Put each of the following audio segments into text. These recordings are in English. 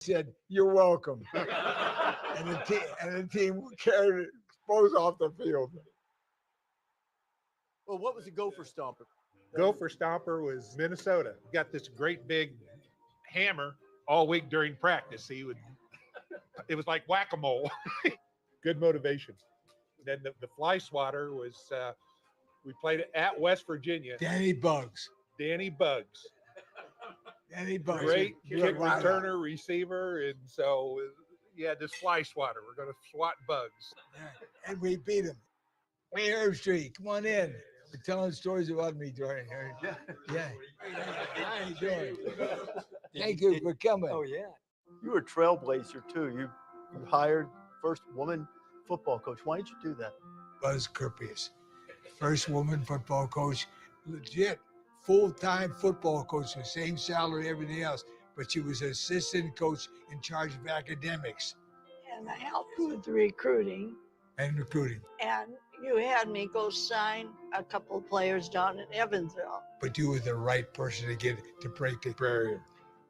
Said, "You're welcome." and the team carried it both off the field. Well, what was the Gopher Stomper? Gopher Stomper was Minnesota. Got this great big hammer all week during practice. It was like whack-a-mole. Good motivation. Then the fly swatter was, we played it at West Virginia. Danny Bugs. Danny Bugs. Danny Bugs. Great kick returner, receiver. And so, yeah, this fly swatter. We're going to swat bugs. And we beat him. Hey, Herb Street, come on in. We're telling stories about me during here. Yeah. How you doing? Thank you for coming. Oh, yeah. You were a trailblazer, too. You hired first woman football coach. Why did you do that? Buzz Kirpius, first woman football coach, legit full-time football coach, the same salary, everything else, but she was assistant coach in charge of academics. And I helped with the recruiting. And recruiting. And you had me go sign a couple of players down in Evansville. But you were the right person to break the barrier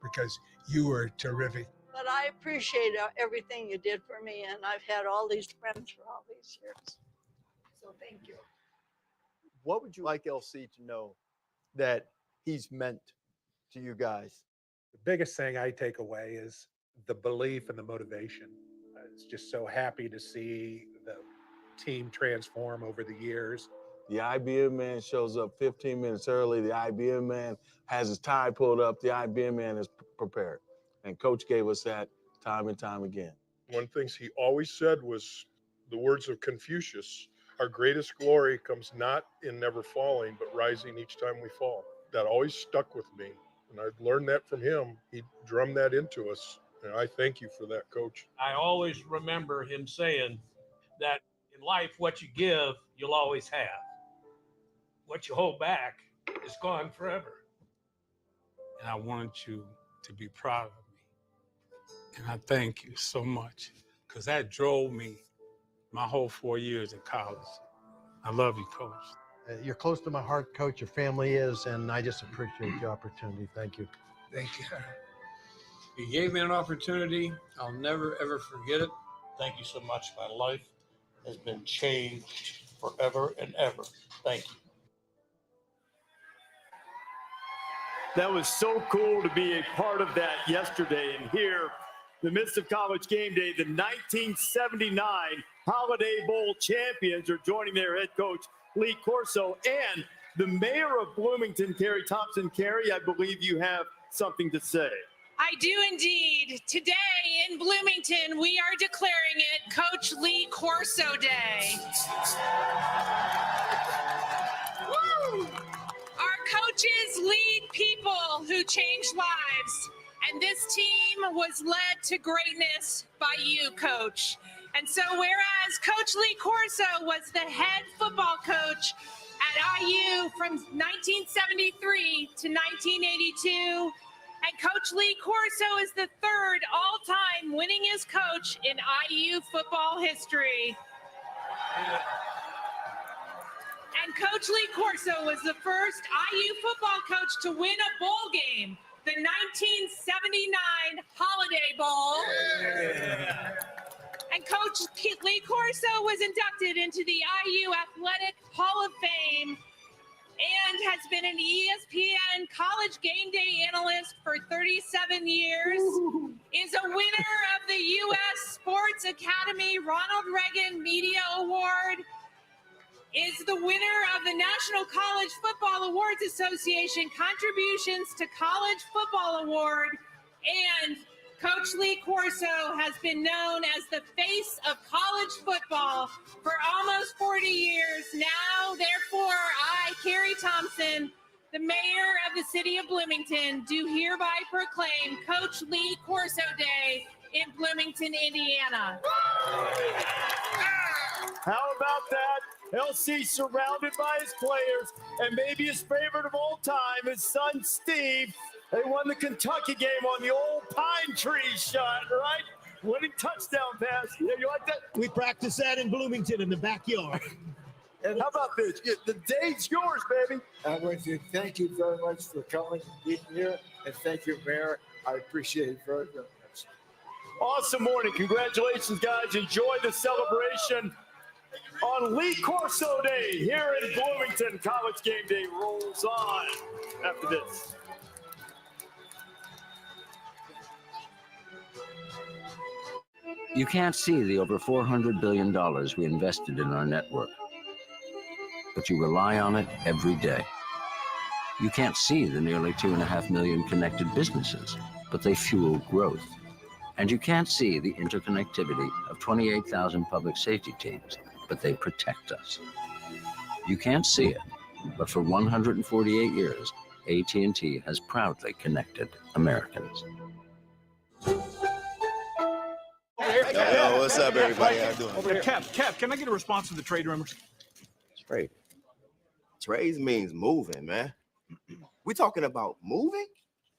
because you were terrific. But I appreciate everything you did for me, and I've had all these friends for all these years. So thank you. What would you like LC to know that he's meant to you guys? The biggest thing I take away is the belief and the motivation. It's just so happy to see the team transform over the years. The IBM man shows up 15 minutes early. The IBM man has his tie pulled up. The IBM man is prepared. And Coach gave us that time and time again. One of the things he always said was the words of Confucius: our greatest glory comes not in never falling, but rising each time we fall. That always stuck with me. And I learned that from him. He drummed that into us. And I thank you for that, Coach. I always remember him saying that in life, what you give, you'll always have. What you hold back is gone forever. And I want you to be proud of me. And I thank you so much, because that drove me my whole 4 years at college. I love you, Coach. You're close to my heart, Coach. Your family is, and I just appreciate the opportunity. Thank you. Thank you. You gave me an opportunity. I'll never, ever forget it. Thank you so much. My life has been changed forever and ever. Thank you. That was so cool to be a part of that yesterday. And here, in the midst of College Game Day, the 1979 Holiday Bowl champions are joining their head coach, Lee Corso, and the mayor of Bloomington, Carrie Thompson. Carrie, I believe you have something to say. I do indeed. Today in Bloomington, we are declaring it Coach Lee Corso Day. Woo! Our coaches lead people who change lives, and this team was led to greatness by you, Coach. And so whereas Coach Lee Corso was the head football coach at IU from 1973 to 1982, and Coach Lee Corso is the third all-time winningest coach in IU football history. And Coach Lee Corso was the first IU football coach to win a bowl game, the 1979 Holiday Bowl. Yeah. And Coach Lee Corso was inducted into the IU Athletic Hall of Fame and has been an ESPN College Game Day analyst for 37 years, is a winner of the U.S. Sports Academy Ronald Reagan Media Award, is the winner of the National College Football Awards Association Contributions to College Football Award, and Coach Lee Corso has been known as the face of college football for almost 40 years. Now, therefore, I, Carrie Thompson, the mayor of the city of Bloomington, do hereby proclaim Coach Lee Corso Day in Bloomington, Indiana. How about that? LC surrounded by his players, and maybe his favorite of all time, his son Steve. They won the Kentucky game on the old pine tree shot, right? Winning touchdown pass. Yeah, you like that? We practice that in Bloomington in the backyard. And how about this? The day's yours, baby. I want to thank you very much for coming, being here, and thank you, Mayor. I appreciate it very much. Awesome morning. Congratulations, guys. Enjoy the celebration on Lee Corso Day here in Bloomington. College Game Day rolls on after this. You can't see the over $400 billion we invested in our network, but you rely on it every day. You can't see the nearly 2.5 million connected businesses, but they fuel growth. And you can't see the interconnectivity of 28,000 public safety teams, but they protect us. You can't see it, but for 148 years, AT&T has proudly connected Americans. Yo, what's up, everybody? How you doing? Over there, Kev, can I get a response to the trade rumors? Trade. Trades means moving, man. We talking about moving?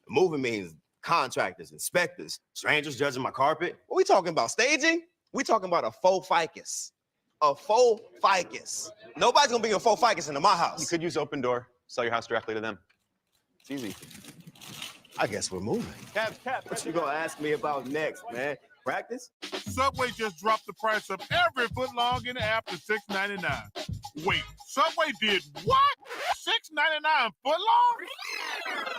Moving means contractors, inspectors, strangers judging my carpet. What we talking about? Staging? We talking about a faux ficus. A faux ficus. Nobody's gonna bring a faux ficus into my house. You could use Open Door, sell your house directly to them. It's easy. I guess we're moving. Kev, What you gonna ask me about next, man? Practice? Subway just dropped the price of every footlong in the app to $6.99. Wait, Subway did what? $6.99 footlong?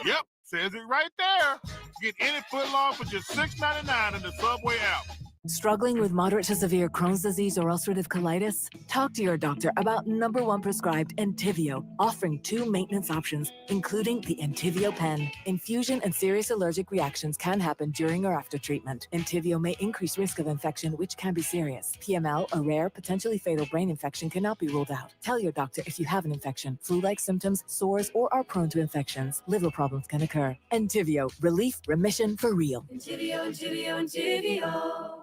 Yep, says it right there. Get any footlong for just $6.99 in the Subway app. Struggling with moderate to severe Crohn's disease or ulcerative colitis? Talk to your doctor about #1 prescribed Entyvio, offering 2 maintenance options, including the Entyvio pen. Infusion and serious allergic reactions can happen during or after treatment. Entyvio may increase risk of infection, which can be serious. PML, a rare, potentially fatal brain infection, cannot be ruled out. Tell your doctor if you have an infection, flu-like symptoms, sores, or are prone to infections. Liver problems can occur. Entyvio, relief, remission for real. Entyvio, Entyvio, Entyvio.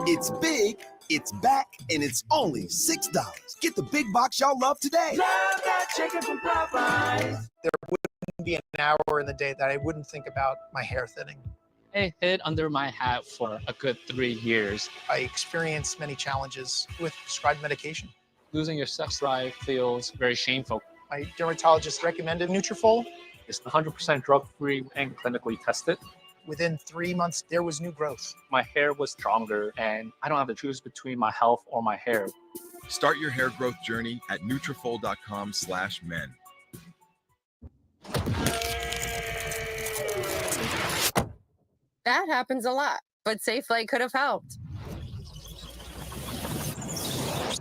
It's big, it's back, and it's only $6. Get the big box y'all love today. Love that chicken from Popeyes. There wouldn't be an hour in the day that I wouldn't think about my hair thinning. I hid under my hat for a good 3 years. I experienced many challenges with prescribed medication. Losing your sex drive feels very shameful. My dermatologist recommended Nutrafol. It's 100% drug-free and clinically tested. Within 3 months, there was new growth. My hair was stronger, and I don't have to choose between my health or my hair. Start your hair growth journey at Nutrafol.com/men. That happens a lot, but SafeLight could have helped.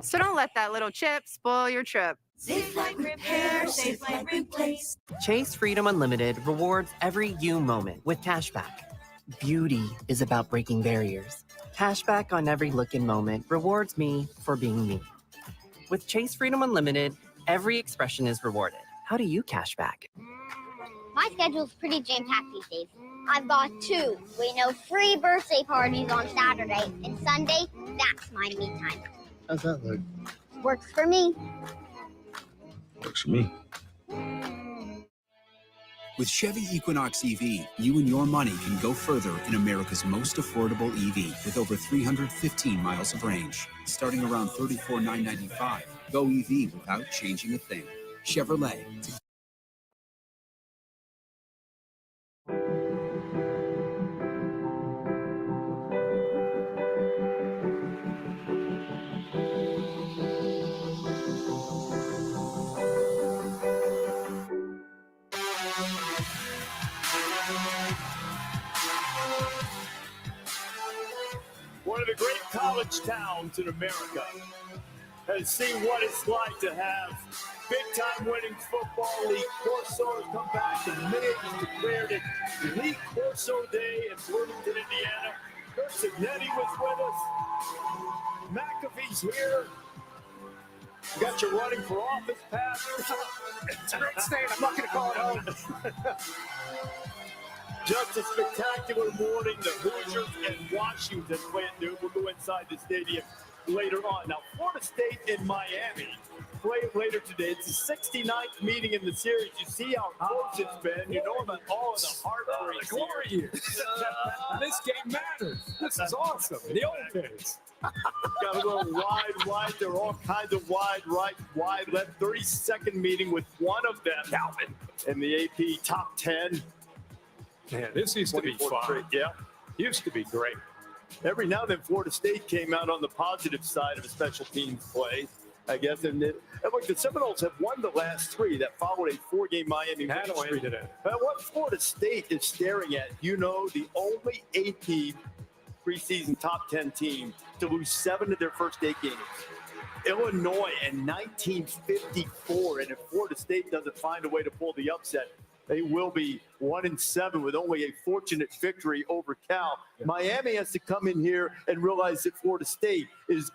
So don't let that little chip spoil your trip. SafeLight Repair, SafeLight Replace. Chase Freedom Unlimited rewards every you moment with cashback. Beauty is about breaking barriers. Cashback on every look and moment rewards me for being me. With Chase Freedom Unlimited, every expression is rewarded. How do you cash back? My schedule's pretty jam-packed these days. I've got 2 free birthday parties on Saturday, and Sunday, that's my me time. How's that look? Works for me. Works for me. With Chevy Equinox EV, you and your money can go further in America's most affordable EV with over 315 miles of range. Starting around $34,995. Go EV without changing a thing. Chevrolet. One of the great college towns in America has seen what it's like to have big-time winning football. Lee Corso has come back, and May has declared it Lee Corso Day in Bloomington, Indiana. Coach Cignetti was with us. McAfee's here. You got your running for office pass. It's a great state. I'm not going to call it home. Just a spectacular morning. The Hoosiers and Washington play at noon. We'll go inside the stadium later on. Now, Florida State and Miami play later today. It's the 69th meeting in the series. You see how close it's been. You know about all of the heartbreak. Glory years. This game matters. This is awesome. The old days. Got to go wide. They're all kinds of wide, right, wide left. 32nd meeting with one of them, Calvin, in the AP top 10. Man, this used to be fun. Yeah. Used to be great. Every now and then, Florida State came out on the positive side of a special teams play, I guess. And look, the Seminoles have won the last three that followed a 4-game Miami victory today. What Florida State is staring at, the only AP preseason top 10 team to lose 7 of their first 8 games. Illinois in 1954, and if Florida State doesn't find a way to pull the upset, they will be 1-7 with only a fortunate victory over Cal. Yeah. Miami has to come in here and realize that Florida State is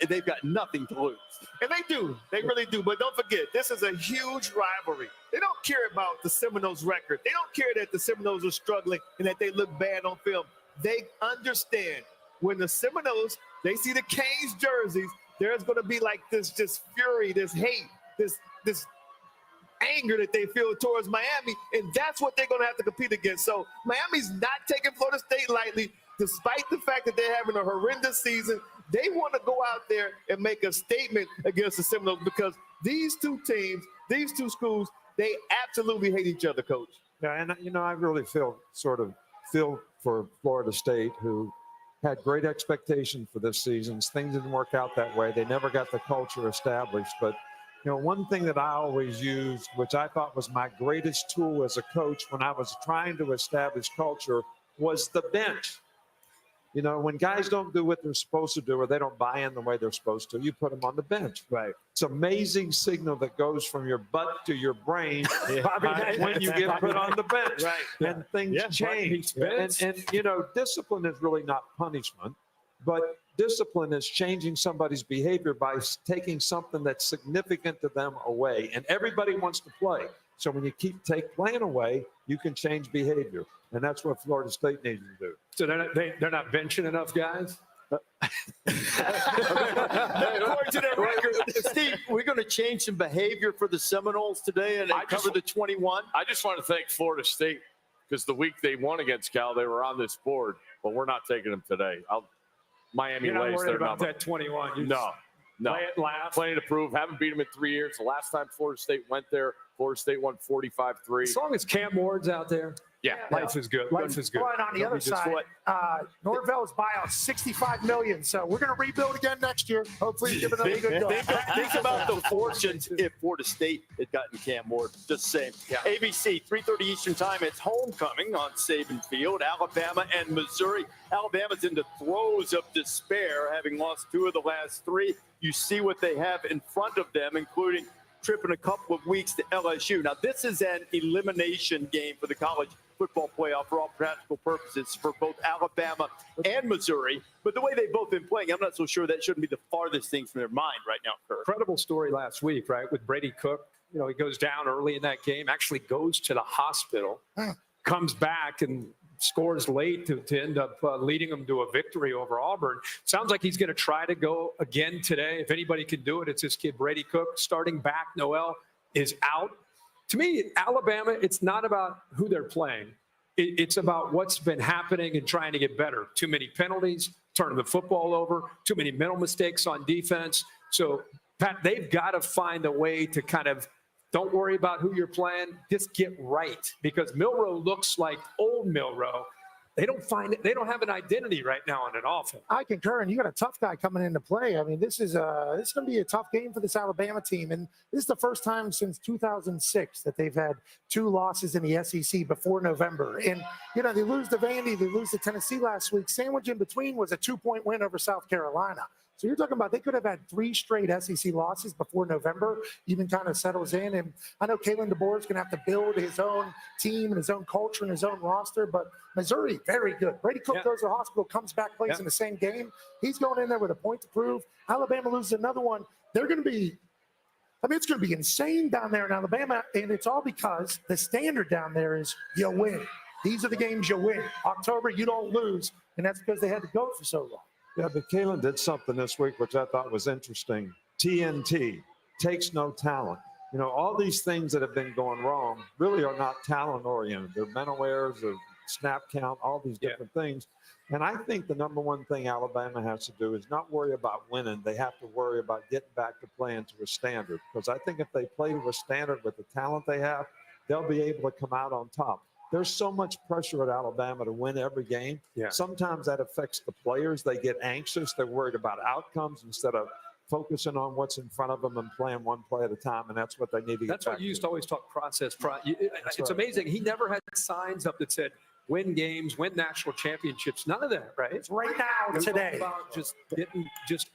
they've got nothing to lose. And they do. They really do. But don't forget, this is a huge rivalry. They don't care about the Seminoles' record. They don't care that the Seminoles are struggling and that they look bad on film. They understand when the Seminoles, they see the Canes jerseys, there's going to be like this just fury, this hate, this anger that they feel towards Miami, and that's what they're going to have to compete against. So Miami's not taking Florida State lightly, despite the fact that they're having a horrendous season. They want to go out there and make a statement against the Seminoles because these two teams, these two schools, they absolutely hate each other, Coach. Yeah, and I really feel for Florida State, who had great expectations for this season. Things didn't work out that way. They never got the culture established, but one thing that I always used, which I thought was my greatest tool as a coach when I was trying to establish culture, was the bench. When guys don't do what they're supposed to do or they don't buy in the way they're supposed to, you put them on the bench. Right. It's an amazing signal that goes from your butt to your brain when you get put on the bench. Right. And things change. And discipline is really not punishment, but discipline is changing somebody's behavior by taking something that's significant to them away. And everybody wants to play. So when you take playing away, you can change behavior. And that's what Florida State needs to do. So they're not benching enough guys? According to their record, Steve, we're going to change some behavior for the Seminoles today and cover the 21. I just want to thank Florida State because the week they won against Cal, they were on this board, but we're not taking them today. Miami You're not lays worried their about number. that 21. No. Play it last. Plenty to prove. Haven't beat them in 3 years. The last time Florida State went there, Florida State won 45-3. As long as Cam Ward's out there, life is good. Life is good. But on the other side, Norvell's buyout $65 million. So we're going to rebuild again next year. Hopefully, give another good go. Think about the fortunes if Florida State had gotten Cam Ward. Just saying. Yeah. ABC, 3:30 Eastern Time. It's homecoming on Saban Field. Alabama and Missouri. Alabama's in the throes of despair, having lost 2 of the last 3. You see what they have in front of them, including trip in a couple of weeks to LSU. Now, this is an elimination game for the college football playoff for all practical purposes for both Alabama and Missouri. But the way they've both been playing, I'm not so sure that shouldn't be the farthest thing from their mind right now, Kirk. Incredible story last week, right, with Brady Cook. He goes down early in that game, actually goes to the hospital, comes back and scores late to end up leading them to a victory over Auburn. Sounds like he's going to try to go again today. If anybody can do it, it's this kid, Brady Cook. Starting back, Noel is out. To me, Alabama, it's not about who they're playing. It's about what's been happening and trying to get better. Too many penalties, turning the football over, too many mental mistakes on defense. So, Pat, they've got to find a way to kind of don't worry about who you're playing. Just get right, because Milroe looks like old Milroe. They don't have an identity right now on an offense. I concur, and you got a tough guy coming into play. I mean, this is going to be a tough game for this Alabama team, and this is the first time since 2006 that they've had 2 losses in the SEC before November. And they lose to Vandy, they lose to Tennessee last week. Sandwich in between was a 2-point win over South Carolina. So you're talking about they could have had 3 straight SEC losses before November even kind of settles in. And I know Kalen DeBoer is going to have to build his own team and his own culture and his own roster, but Missouri, very good. Brady Cook goes to the hospital, comes back, plays in the same game. He's going in there with a point to prove. Alabama loses another one. They're going to be it's going to be insane down there in Alabama, and it's all because the standard down there is you win. These are the games you win. October, you don't lose, and that's because they had to go for so long. Yeah, but Kalen did something this week, which I thought was interesting. TNT, takes no talent. All these things that have been going wrong really are not talent-oriented. They're mental errors, or snap count, all these different things. And I think the number one thing Alabama has to do is not worry about winning. They have to worry about getting back to playing to a standard. Because I think if they play to a standard with the talent they have, they'll be able to come out on top. There's so much pressure at Alabama to win every game. Sometimes that affects the players. They get anxious. They're worried about outcomes instead of focusing on what's in front of them and playing one play at a time. And that's what they need to get That's back why you used to. to always talk process. It's amazing. He never had signs up that said, win games, win national championships. None of that, right? It's right now, today. About just getting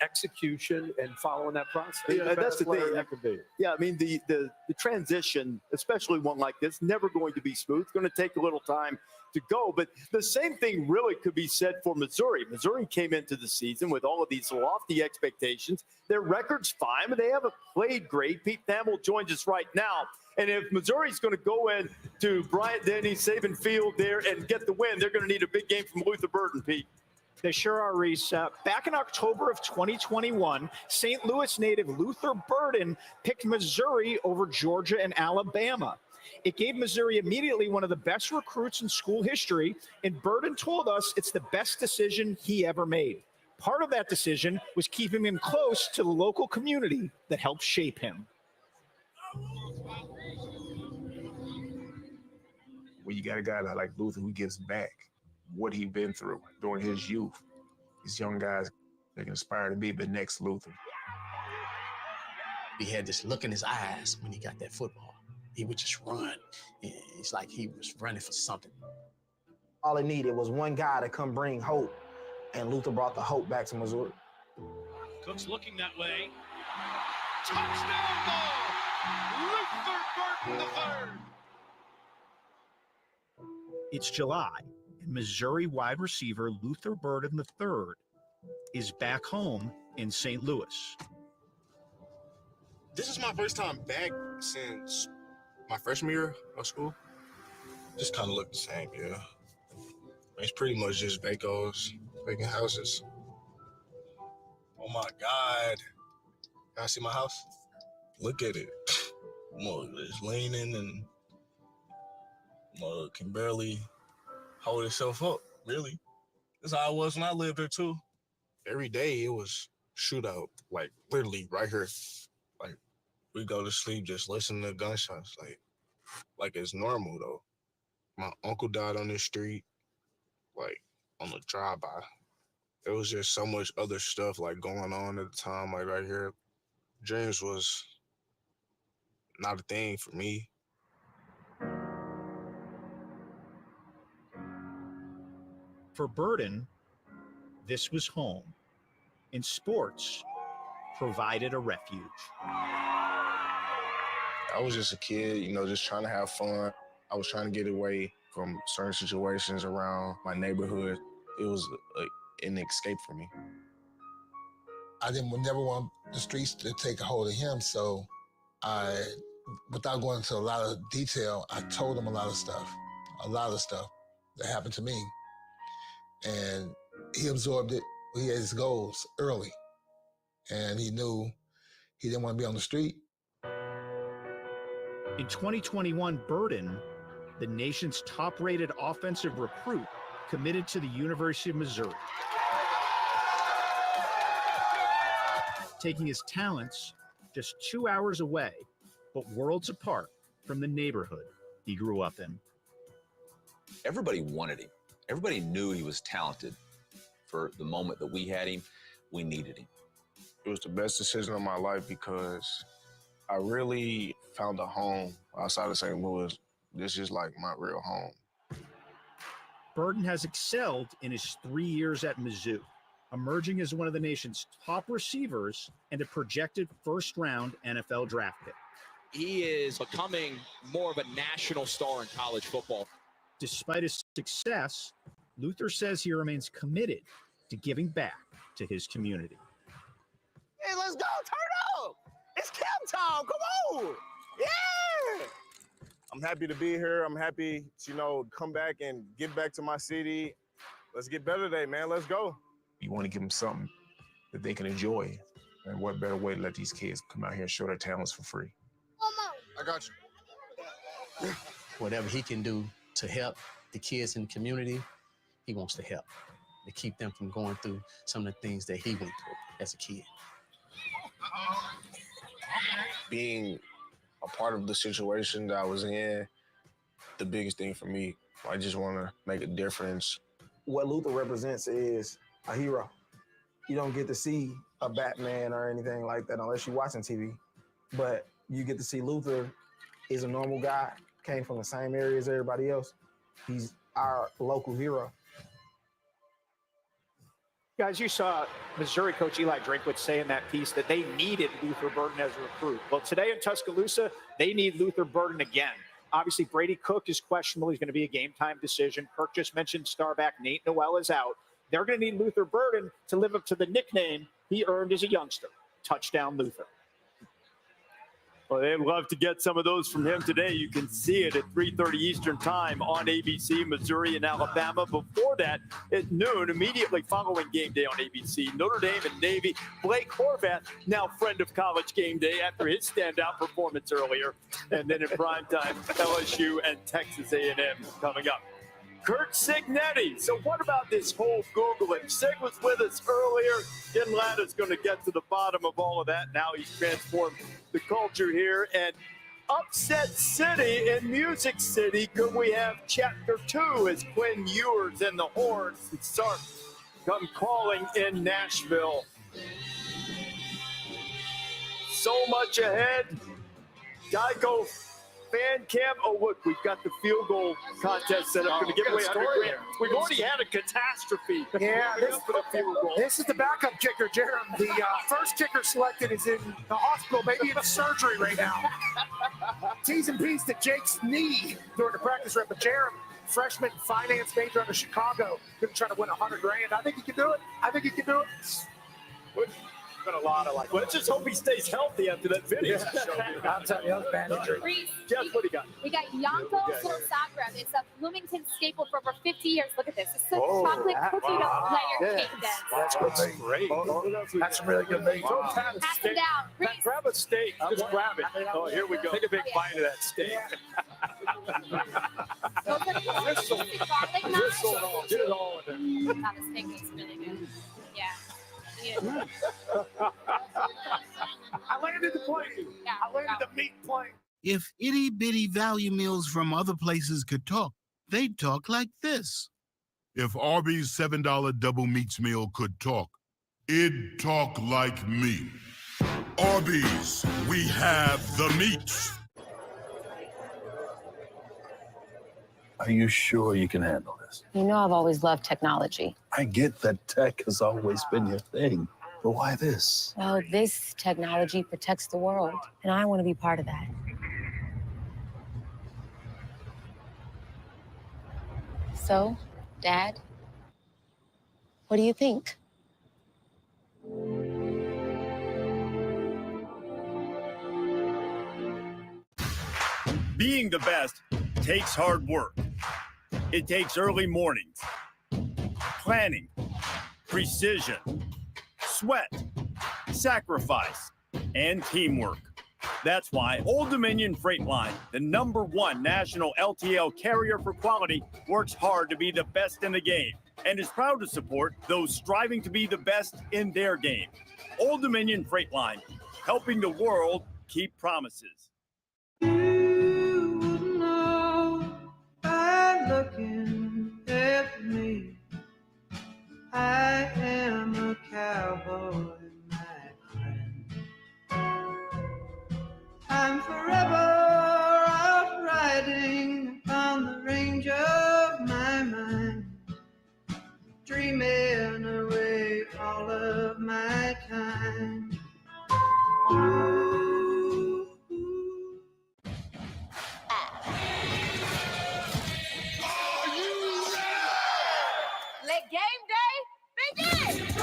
execution and following that process. Yeah, that's the thing. That could be. Yeah, I mean, the transition, especially one like this, never going to be smooth. It's going to take a little time to go. But the same thing really could be said for Missouri. Missouri came into the season with all of these lofty expectations. Their record's fine, but they haven't played great. Pete Thamel joins us right now. And if Missouri's going to go in to Bryant-Denny, Saban Field there and get the win, they're going to need a big game from Luther Burden, Pete. They sure are, Reese. Back in October of 2021, St. Louis native Luther Burden picked Missouri over Georgia and Alabama. It gave Missouri immediately one of the best recruits in school history, and Burden told us it's the best decision he ever made. Part of that decision was keeping him close to the local community that helped shape him. When you got a guy like Luther who gives back what he's been through during his youth, these young guys, they can aspire to be the next Luther. He had this look in his eyes when he got that football. He would just run. It's like he was running for something. All it needed was one guy to come bring hope, and Luther brought the hope back to Missouri. Cook's looking that way. Touchdown ball! Luther Burden the third. It's July, and Missouri wide receiver Luther Burden III is back home in St. Louis. This is my first time back since my freshman year of school. Just kind of look the same, yeah. It's pretty much just vacant houses. Oh my God. Can I see my house? Look at it. It's leaning and can barely hold itself up, really. That's how I was when I lived there too. Every day it was shootout, like literally right here. Like we go to sleep just listening to gunshots, like it's normal though. My uncle died on this street, like on the drive-by. There was just so much other stuff like going on at the time, like right here. Dreams was not a thing for me. For Burden, this was home, and sports provided a refuge. I was just a kid, just trying to have fun. I was trying to get away from certain situations around my neighborhood. It was an escape for me. I never want the streets to take a hold of him, so without going into a lot of detail, I told him a lot of stuff that happened to me. And he absorbed it. He had his goals early, and he knew he didn't want to be on the street. In 2021, Burden, the nation's top-rated offensive recruit, committed to the University of Missouri. Taking his talents just 2 hours away, but worlds apart from the neighborhood he grew up in. Everybody wanted him. Everybody knew he was talented. For the moment that we had him, we needed him. It was the best decision of my life because I really found a home outside of St. Louis. This is like my real home. Burden has excelled in his 3 years at Mizzou, emerging as one of the nation's top receivers and a projected first-round NFL draft pick. He is becoming more of a national star in college football. Despite his success, Luther says he remains committed to giving back to his community. Hey, let's go! Turn up! It's camp time! Come on! Yeah! I'm happy to be here. I'm happy to, come back and give back to my city. Let's get better today, man. Let's go. You want to give them something that they can enjoy. And what better way to let these kids come out here and show their talents for free? I got you. Whatever he can do to help, the kids in the community, he wants to help, to keep them from going through some of the things that he went through as a kid. Being a part of the situation that I was in, the biggest thing for me, I just want to make a difference. What Luther represents is a hero. You don't get to see a Batman or anything like that unless you're watching TV. But you get to see Luther is a normal guy, came from the same area as everybody else. He's our local hero. Guys, you saw Missouri coach Eli Drinkwitz say in that piece that they needed Luther Burden as a recruit. Well, today in Tuscaloosa, they need Luther Burden again. Obviously, Brady Cook is questionable. He's going to be a game-time decision. Kirk just mentioned starback Nate Noel is out. They're going to need Luther Burden to live up to the nickname he earned as a youngster, Touchdown Luther. Well, they'd love to get some of those from him today. You can see it at 3:30 Eastern time on ABC, Missouri and Alabama. Before that, at noon, immediately following Game Day on ABC, Notre Dame and Navy. Blake Horvath, now friend of College Game Day after his standout performance earlier. And then in primetime, LSU and Texas A&M coming up. Kurt Cignetti. So what about this whole Googling? Sig was with us earlier. Ken Latta's going to get to the bottom of all of that. Now he's transformed the culture here. And Upset City in Music City, could we have Chapter 2 as Quinn Ewers and the Horns and Sark come calling in Nashville? So much ahead. Geico Fan Cam. Oh, look, we've got the field goal contest set up. Going to give away $100,000. We've already had a catastrophe. Yeah, this is the backup kicker, Jerem. The first kicker selected is in the hospital, maybe in surgery right now. T's and P's to Jake's knee during the practice rep. But Jerem, freshman finance major out of Chicago, going to try to win $100,000. I think he can do it. Been a lot of well, let's just hope he stays healthy after that video. I'll tell you, that was bad injury. Reese, Jeff, what do you got? we got Yanko Sosagreb. It's a Bloomington staple for over 50 years. Look at this. It's a chocolate cookie dough layer cake then. That's great. That's some really good meat. Pass it down. Reese. Grab a steak. Just grab it. Oh, here we go. Take a big bite of that steak. Go for the garlic knife. Get it all in there. Wow, this steak is really good. Yeah. I landed the plane. I landed the meat plane. If itty-bitty value meals from other places could talk, they'd talk like this. If Arby's $7 double meats meal could talk, it'd talk like me. Arby's, we have the meats. Are you sure you can handle this? You know I've always loved technology. I get that tech has always been your thing, but why this? Well, this technology protects the world, and I want to be part of that. So, Dad, what do you think? Being the best takes hard work. It takes early mornings, planning, precision, sweat, sacrifice, and teamwork. That's why Old Dominion Freight Line, the #1 national LTL carrier for quality, works hard to be the best in the game and is proud to support those striving to be the best in their game. Old Dominion Freight Line, helping the world keep promises. Looking at me, I am a cowboy, my friend. I'm forever out riding on the range of my mind, dreaming away all of my time. Let game day begin.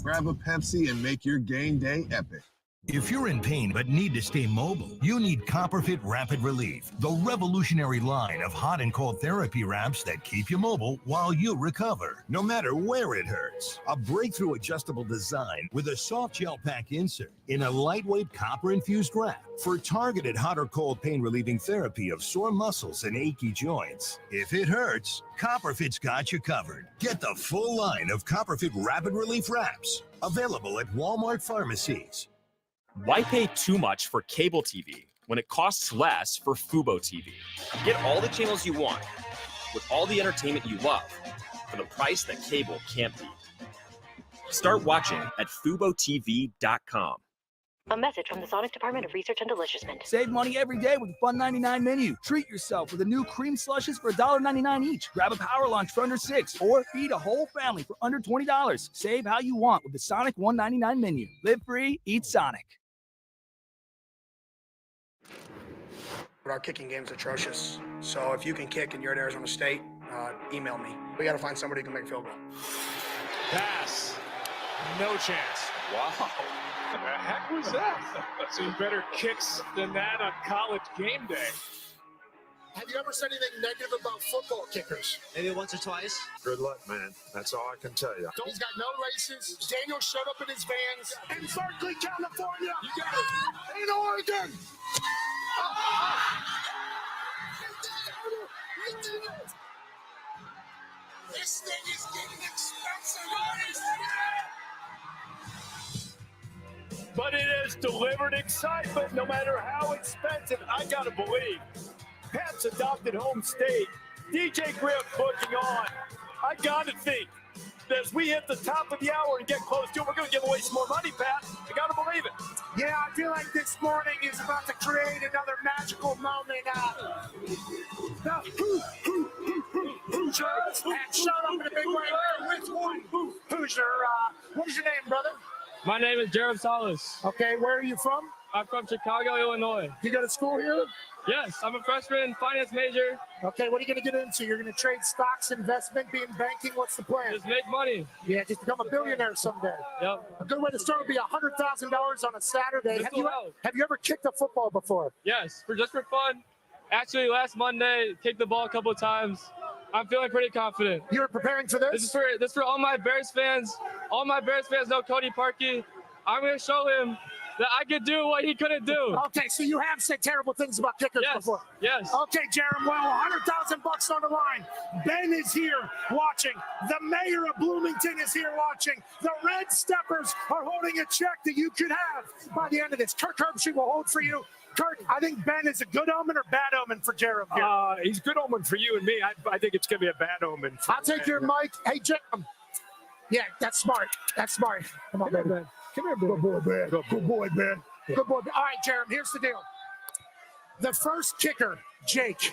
Grab a Pepsi and make your game day epic. If you're in pain but need to stay mobile, you need CopperFit Rapid Relief, the revolutionary line of hot and cold therapy wraps that keep you mobile while you recover, no matter where it hurts. A breakthrough adjustable design with a soft gel pack insert in a lightweight copper-infused wrap for targeted hot or cold pain-relieving therapy of sore muscles and achy joints. If it hurts, CopperFit's got you covered. Get the full line of CopperFit Rapid Relief wraps, available at Walmart pharmacies. Why pay too much for cable TV when it costs less for Fubo TV? Get all the channels you want with all the entertainment you love for the price that cable can't beat. Start watching at FuboTV.com. A message from the Sonic Department of Research and Deliciousment. Save money every day with the Fun 99 menu. Treat yourself with the new cream slushes for $1.99 each. Grab a power lunch for under $6, or feed a whole family for under $20. Save how you want with the Sonic $1.99 menu. Live free, eat Sonic. But our kicking game's atrocious. So if you can kick and you're at Arizona State, email me. We got to find somebody who can make field goal. Pass. No chance. Wow. The heck was that? Seen better kicks than that on College Game Day. Have you ever said anything negative about football kickers? Maybe once or twice. Good luck, man. That's all I can tell you. He's got no laces. Daniel showed up in his Vans. In Berkeley, California. You got it. In Oregon. This thing is getting expensive. But it has delivered excitement no matter how expensive. I got to believe. Pat's adopted home state. DJ Griff booking on. I got to think that as we hit the top of the hour and get close to it, we're going to give away some more money, Pat. I got to believe it. Yeah, I feel like this morning is about to create another magical moment. The Hoosiers have shown up in a big way. Which one? Hoosier. What is your name, brother? My name is Jared Salas. Okay, where are you from? I'm from Chicago, Illinois. You go to school here? Yes, I'm a freshman finance major. Okay, what are you going to get into? You're going to trade stocks, investment, be in banking? What's the plan? Just make money. Yeah, just become a billionaire someday. Yep. A good way to start would be $100,000 on a Saturday. Have you ever kicked a football before? Yes, just for fun. Actually, last Monday, kicked the ball a couple of times. I'm feeling pretty confident. You're preparing for this? This is for all my Bears fans. All my Bears fans know Cody Parkey. I'm going to show him that I could do what he couldn't do. Okay, so you have said terrible things about kickers before. Yes. Okay, Jerem, well, $100,000 on the line. Ben is here watching. The mayor of Bloomington is here watching. The Red Steppers are holding a check that you could have by the end of this. Kirk Herbstreit will hold for you. Kirk, I think Ben is a good omen or bad omen for Jerem here. He's good omen for you and me. I think it's going to be a bad omen. I'll take your mic. Hey, Jerem. Yeah, that's smart. That's smart. Come on, Ben. Come here, Ben. Good boy, Ben. Good boy, Ben. Good boy. All right, Jerem, here's the deal. The first kicker, Jake,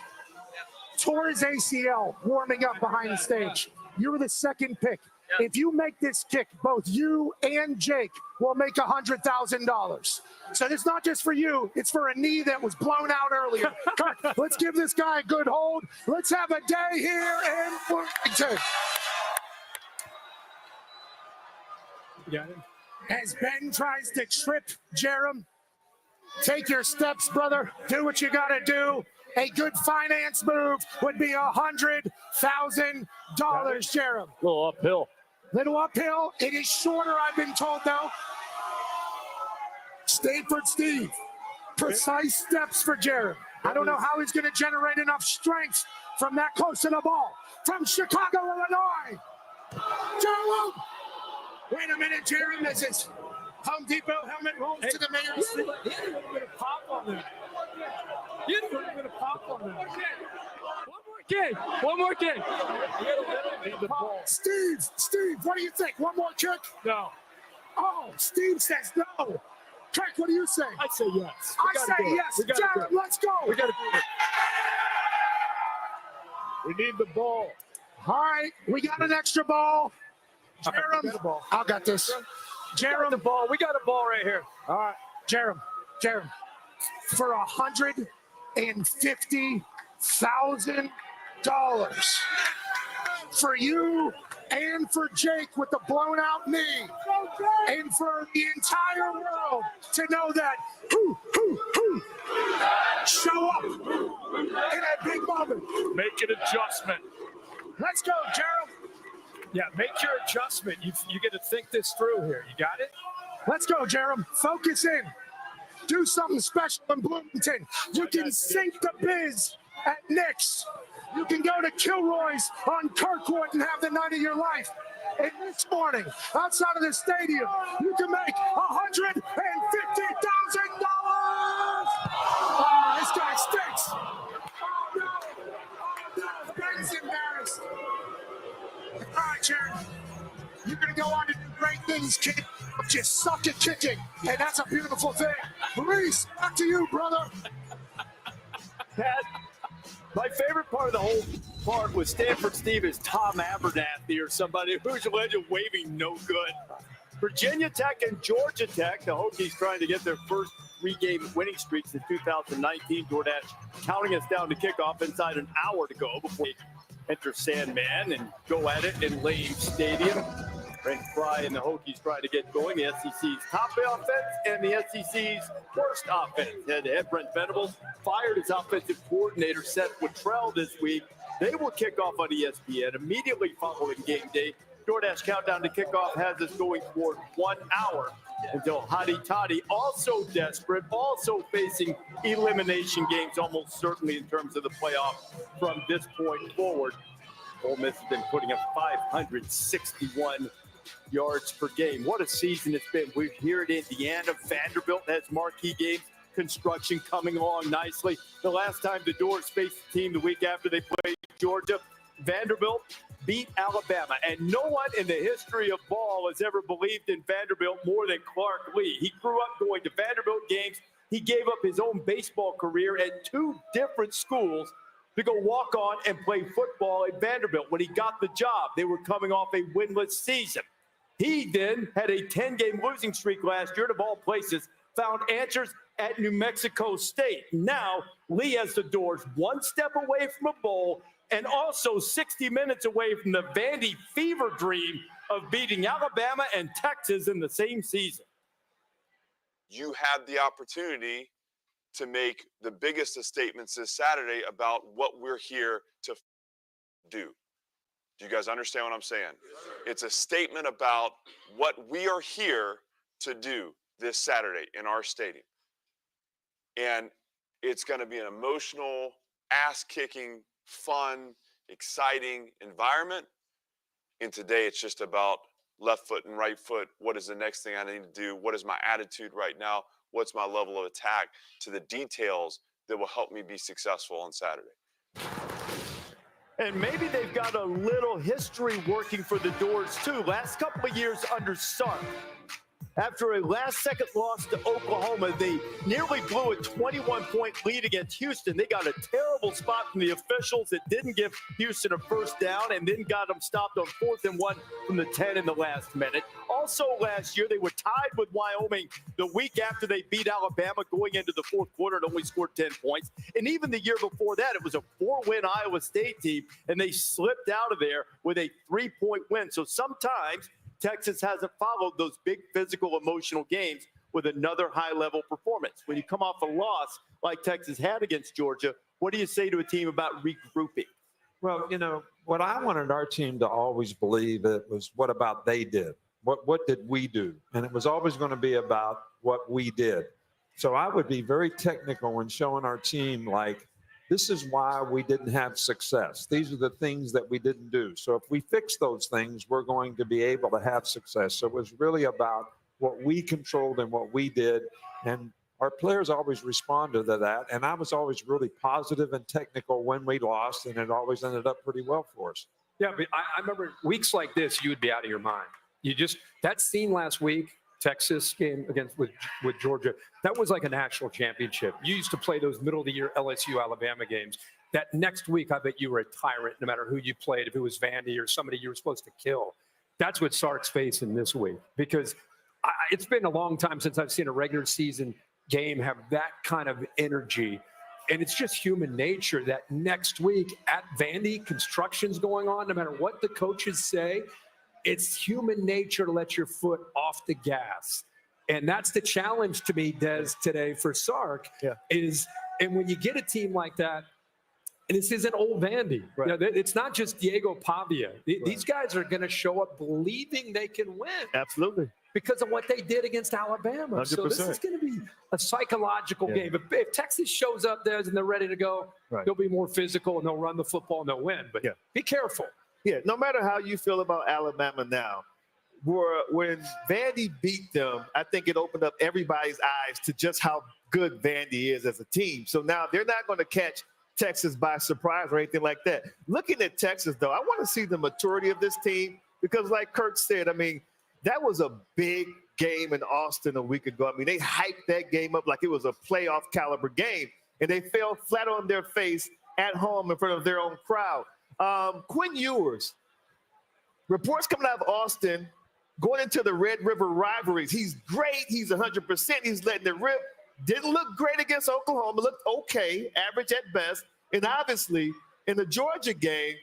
tore his ACL warming up behind the stage. You were the second pick. If you make this kick, both you and Jake will make $100,000. So it's not just for you, it's for a knee that was blown out earlier. Kirk, let's give this guy a good hold. Let's have a day here in Bloomington. Got it. As Ben tries to trip Jerem, take your steps, brother. Do what you got to do. A good finance move would be $100,000, Jerem. Little uphill. Little uphill. It is shorter, I've been told, though. Stanford Steve. Precise steps for Jerem. I don't know how he's going to generate enough strength from that close to the ball. From Chicago, Illinois. Jerem. Wait a minute, Jerem. This is Home Depot helmet rolls to the mayor's seat. He had a little bit of pop on that. He had a little bit of pop on that. One more kick. Steve, what do you think? One more kick? No. Oh, Steve says no. Kirk, what do you say? I say yes. I say yes. Jerem, let's go. We got to do it. We need the ball. All right, we got an extra ball. Jerem, I got this. Jerem, the ball. We got a ball right here. All right, Jerem, for $150,000 for you and for Jake with the blown out knee, and for the entire world to know that show up in a big moment. Make an adjustment. Let's go, Gerald. Yeah, make your adjustment. You get to think this through here. You got it? Let's go, Jerem. Focus in. Do something special in Bloomington. You can sink the biz at Knicks. You can go to Kilroy's on Kirkwood and have the night of your life. And this morning, outside of the stadium, you can make $150,000. Oh, this guy stinks. Oh, no. Oh, no. Ben's embarrassed. All right, Jared. You're going to go on to do great things, kid. But you suck at kicking, and that's a beautiful thing. Reese, back to you, brother. Pat, my favorite part of the whole part was Stanford Stevens, Tom Abernathy, or somebody who's a legend waving no good. Virginia Tech and Georgia Tech, the Hokies trying to get their first three-game winning streaks in 2019. DoorDash counting us down to kickoff inside an hour to go before we enter Sandman and go at it in Lane Stadium. Brent Fry and the Hokies trying to get going. The SEC's top offense and the SEC's worst offense. Head-to-head, Brent Venables fired his offensive coordinator, Seth Wittrell, this week. They will kick off on ESPN immediately following game day. DoorDash countdown to kickoff has us going toward 1 hour until Hottie Toddy, also desperate, also facing elimination games almost certainly in terms of the playoff from this point forward. Ole Miss has been putting up 561 yards per game. What a season it's been. We're here at Indiana. Vanderbilt has marquee games. Construction coming along nicely. The last time the Doors faced the team the week after they played Georgia, Vanderbilt beat Alabama. And no one in the history of ball has ever believed in Vanderbilt more than Clark Lee. He grew up going to Vanderbilt games. He gave up his own baseball career at two different schools to go walk on and play football at Vanderbilt. When he got the job, they were coming off a winless season. He then had a 10-game losing streak last year, and of all places, found answers at New Mexico State. Now, Lee has the Doors one step away from a bowl and also 60 minutes away from the Vandy fever dream of beating Alabama and Texas in the same season. You had the opportunity to make the biggest of statements this Saturday about what we're here to do. Do you guys understand what I'm saying? It's a statement about what we are here to do this Saturday in our stadium. And it's going to be an emotional, ass-kicking, fun, exciting environment. And today it's just about left foot and right foot. What is the next thing I need to do? What is my attitude right now? What's my level of attack, to the details that will help me be successful on Saturday. And maybe they've got a little history working for the Doors, too. Last couple of years under Sark, after a last-second loss to Oklahoma, they nearly blew a 21-point lead against Houston. They got a terrible spot from the officials that didn't give Houston a first down and then got them stopped on 4th and 1 from the 10 in the last minute. Also last year, they were tied with Wyoming the week after they beat Alabama going into the fourth quarter and only scored 10 points. And even the year before that, it was a 4-win Iowa State team, and they slipped out of there with a 3-point win. So sometimes Texas hasn't followed those big physical, emotional games with another high-level performance. When you come off a loss like Texas had against Georgia, what do you say to a team about regrouping? Well, you know, what I wanted our team to always believe it was what about they did? What did we do? And it was always going to be about what we did. So I would be very technical when showing our team, like, this is why we didn't have success. These are the things that we didn't do. So if we fix those things, we're going to be able to have success. So it was really about what we controlled and what we did. And our players always responded to that. And I was always really positive and technical when we lost, and it always ended up pretty well for us. Yeah, but I remember weeks like this, you would be out of your mind. That scene last week, Texas game with Georgia, that was like a national championship. You used to play those middle of the year LSU Alabama games. That next week, I bet you were a tyrant no matter who you played, if it was Vandy or somebody you were supposed to kill. That's what Sark's facing this week, because it's been a long time since I've seen a regular season game have that kind of energy. And it's just human nature that next week at Vandy, construction's going on, no matter what the coaches say. it's human nature to let your foot off the gas. And that's the challenge to me, Des, today for Sark is, and when you get a team like that, and this isn't old Vandy. Right. You know, it's not just Diego Pavia. These guys are going to show up believing they can win. Absolutely. Because of what they did against Alabama. 100%. So this is going to be a psychological game. If Texas shows up there and they're ready to go, they'll be more physical and they'll run the football and they'll win. But be careful. Yeah, no matter how you feel about Alabama now, when Vandy beat them, I think it opened up everybody's eyes to just how good Vandy is as a team. So now they're not going to catch Texas by surprise or anything like that. Looking at Texas, though, I want to see the maturity of this team because, like Kurt said, I mean, that was a big game in Austin a week ago. I mean, they hyped that game up like it was a playoff caliber game, and they fell flat on their face at home in front of their own crowd. Quinn Ewers, reports coming out of Austin, going into the Red River rivalries. He's great. He's 100%. He's letting it rip. Didn't look great against Oklahoma. Looked okay, average at best. And obviously, in the Georgia game,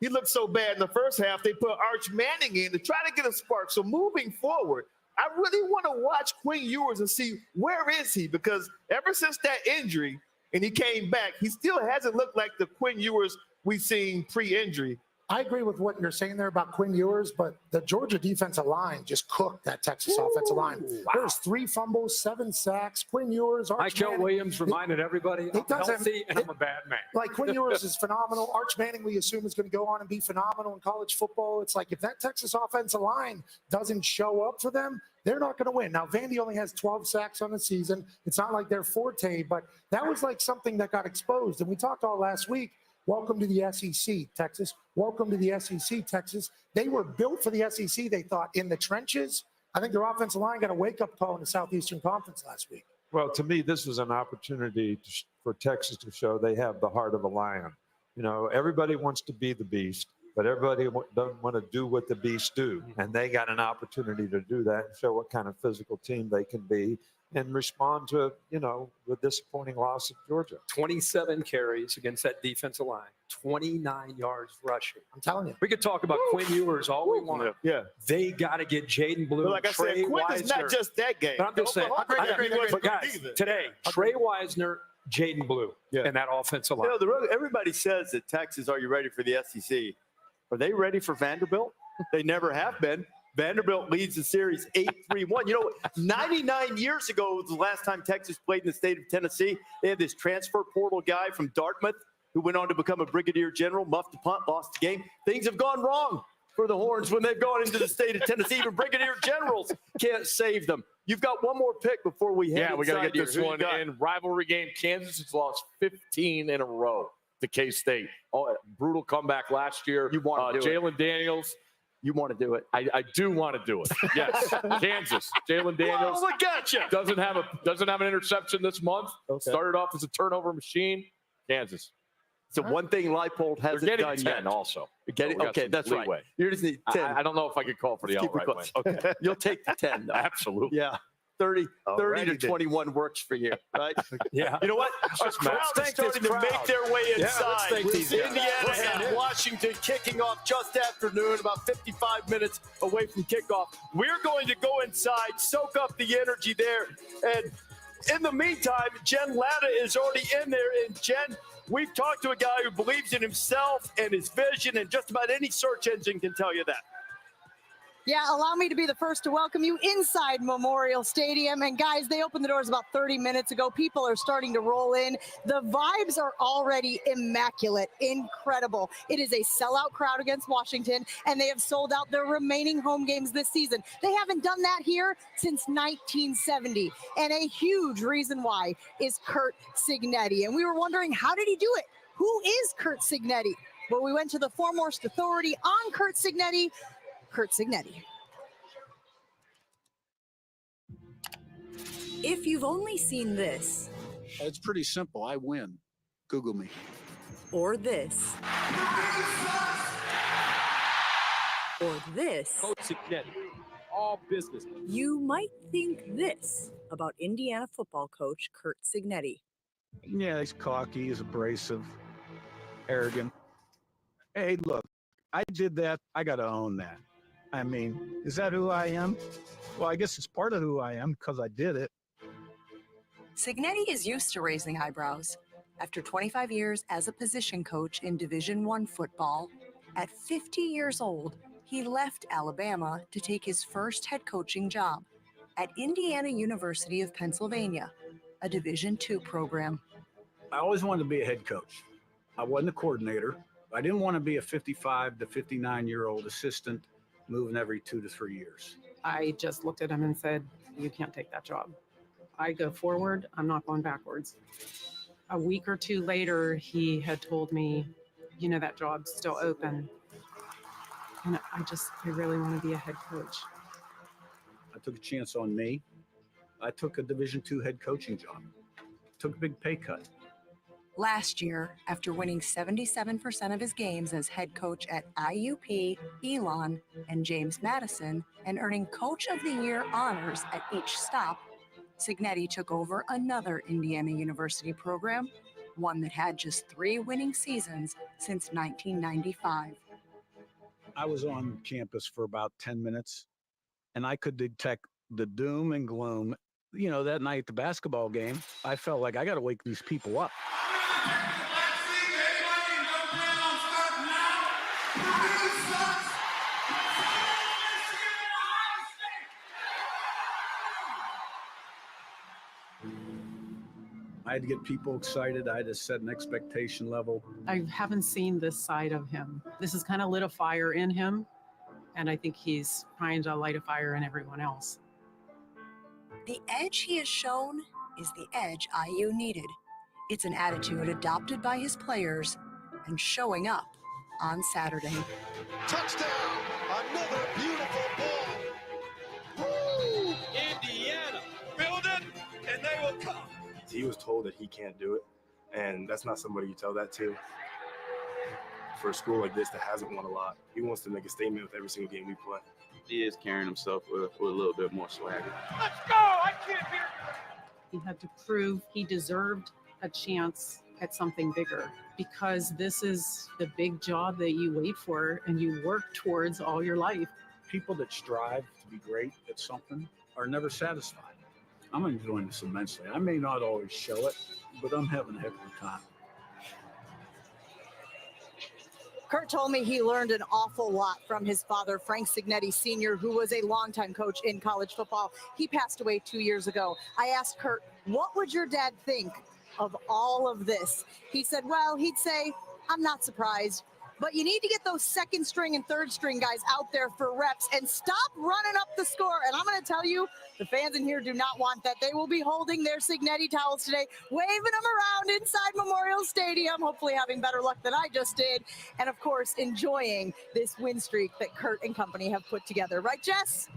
he looked so bad in the first half, they put Arch Manning in to try to get a spark. So moving forward, I really want to watch Quinn Ewers and see where is he, because ever since that injury and he came back, he still hasn't looked like the Quinn Ewers we've seen pre-injury. I agree with what you're saying there about Quinn Ewers, but the Georgia defensive line just cooked that Texas offensive line. Wow. There's 3 fumbles, 7 sacks. Quinn Ewers, Arch Michael Manning. Williams reminded everybody I'm healthy and I'm a bad man. Like Quinn Ewers is phenomenal. Arch Manning, we assume, is going to go on and be phenomenal in college football. It's like if that Texas offensive line doesn't show up for them, they're not going to win. Now, Vandy only has 12 sacks on the season. It's not like they're forte, but that was like something that got exposed. And we talked all last week. Welcome to the SEC, Texas. Welcome to the SEC, Texas. They were built for the SEC, they thought, in the trenches. I think their offensive line got a wake-up call in the Southeastern Conference last week. Well, to me, this was an opportunity for Texas to show they have the heart of a lion. You know, everybody wants to be the beast, but everybody doesn't want to do what the beasts do. And they got an opportunity to do that and show what kind of physical team they can be and respond to, you know, the disappointing loss of Georgia. 27 carries against that defensive line, 29 yards rushing. I'm telling you. We could talk about Quinn Ewers all we want. Yeah. They got to get Jaden Blue. But like I said, Trey Quinn Wisner. is not just that game. But I'm just saying, but guys, today, Trey Wisner, Jaden Blue, and that offensive line. You know, everybody says that Texas, are you ready for the SEC? Are they ready for Vanderbilt? They never have been. Vanderbilt leads the series 8-3-1. You know, 99 years ago was the last time Texas played in the state of Tennessee. They had this transfer portal guy from Dartmouth who went on to become a brigadier general, muffed the punt, lost the game. Things have gone wrong for the Horns when they've gone into the state of Tennessee. Even brigadier generals can't save them. You've got one more pick before we head we got to inside get this here. one in. Rivalry game. Kansas has lost 15 in a row to K-State. Oh, brutal comeback last year. You want to do it. Jalen Daniels. You want to do it. I do want to do it. Yes. Kansas. Jalen Daniels. Well, look at you. Doesn't have an interception this month. Okay. Started off as a turnover machine. Kansas. So one thing Leipold hasn't They're done getting 10 yet. also. Okay, that's right. Leeway. You just need 10. I don't know if I could call for the Let's keep it outright win. close. Okay. You'll take the 10, though. Absolutely. Yeah. 30 to then. 21 works for you, right? Yeah. You know what? Our just crowd is thank this starting to crowd. make their way Yeah, let's inside. thank these guys. Indiana and Washington kicking off just afternoon, about 55 minutes away from kickoff. We're going to go inside, soak up the energy there. And in the meantime, Jen Latta is already in there. And Jen, we've talked to a guy who believes in himself and his vision, and just about any search engine can tell you that. Yeah, allow me to be the first to welcome you inside Memorial Stadium. And guys, they opened the doors about 30 minutes ago. People are starting to roll in. The vibes are already immaculate, incredible. It is a sellout crowd against Washington, and they have sold out their remaining home games this season. They haven't done that here since 1970. And a huge reason why is Curt Cignetti. And we were wondering, how did he do it? Who is Curt Cignetti? Well, we went to the foremost authority on Curt Cignetti, Curt Cignetti. If you've only seen this, it's pretty simple. I win. Google me. or this, or this, Coach Cignetti, all business. you might think this about Indiana football coach Curt Cignetti. Yeah, he's cocky, he's abrasive, arrogant. Hey, look, I did that. I got to own that. I mean, is that who I am? Well, I guess it's part of who I am because I did it. Cignetti is used to raising eyebrows. After 25 years as a position coach in Division I football, at 50 years old, he left Alabama to take his first head coaching job at Indiana University of Pennsylvania, a Division II program. I always wanted to be a head coach. I wasn't a coordinator. I didn't want to be a 55 to 59-year-old assistant moving every 2 to 3 years. I just looked at him and said, you can't take that job. I go forward, I'm not going backwards. A week or two later, he had told me, you know, that job's still open. And I really want to be a head coach. I took a chance on me. I took a Division II head coaching job. Took a big pay cut. Last year, after winning 77% of his games as head coach at IUP, Elon, and James Madison, and earning Coach of the Year honors at each stop, Cignetti took over another Indiana University program, one that had just 3 winning seasons since 1995. I was on campus for about 10 minutes, and I could detect the doom and gloom. You know, that night at the basketball game, I felt like I got to wake these people up. I had to get people excited. I had to set an expectation level. I haven't seen this side of him. This has kind of lit a fire in him, and I think he's trying to light a fire in everyone else. The edge he has shown is the edge IU needed. It's an attitude adopted by his players and showing up on Saturday. Touchdown! Another beautiful ball. Woo! Indiana, build it, and they will come. He was told that he can't do it, and that's not somebody you tell that to. For a school like this that hasn't won a lot, he wants to make a statement with every single game we play. He is carrying himself with a little bit more swagger. Let's go! I can't hear you. He had to prove he deserved a chance at something bigger, because this is the big job that you wait for and you work towards all your life. People that strive to be great at something are never satisfied. I'm enjoying this immensely. I may not always show it, but I'm having a heck of a time. Kurt told me he learned an awful lot from his father, Frank Cignetti Sr., who was a longtime coach in college football. He passed away 2 years ago. I asked Kurt, what would your dad think of all of this? He said, well, he'd say, I'm not surprised, but you need to get those second string and third string guys out there for reps and stop running up the score. And I'm going to tell you, the fans in here do not want that. They will be holding their Cignetti towels today, waving them around inside Memorial Stadium, hopefully having better luck than I just did. And of course, enjoying this win streak that Kurt and company have put together. Right, Jess?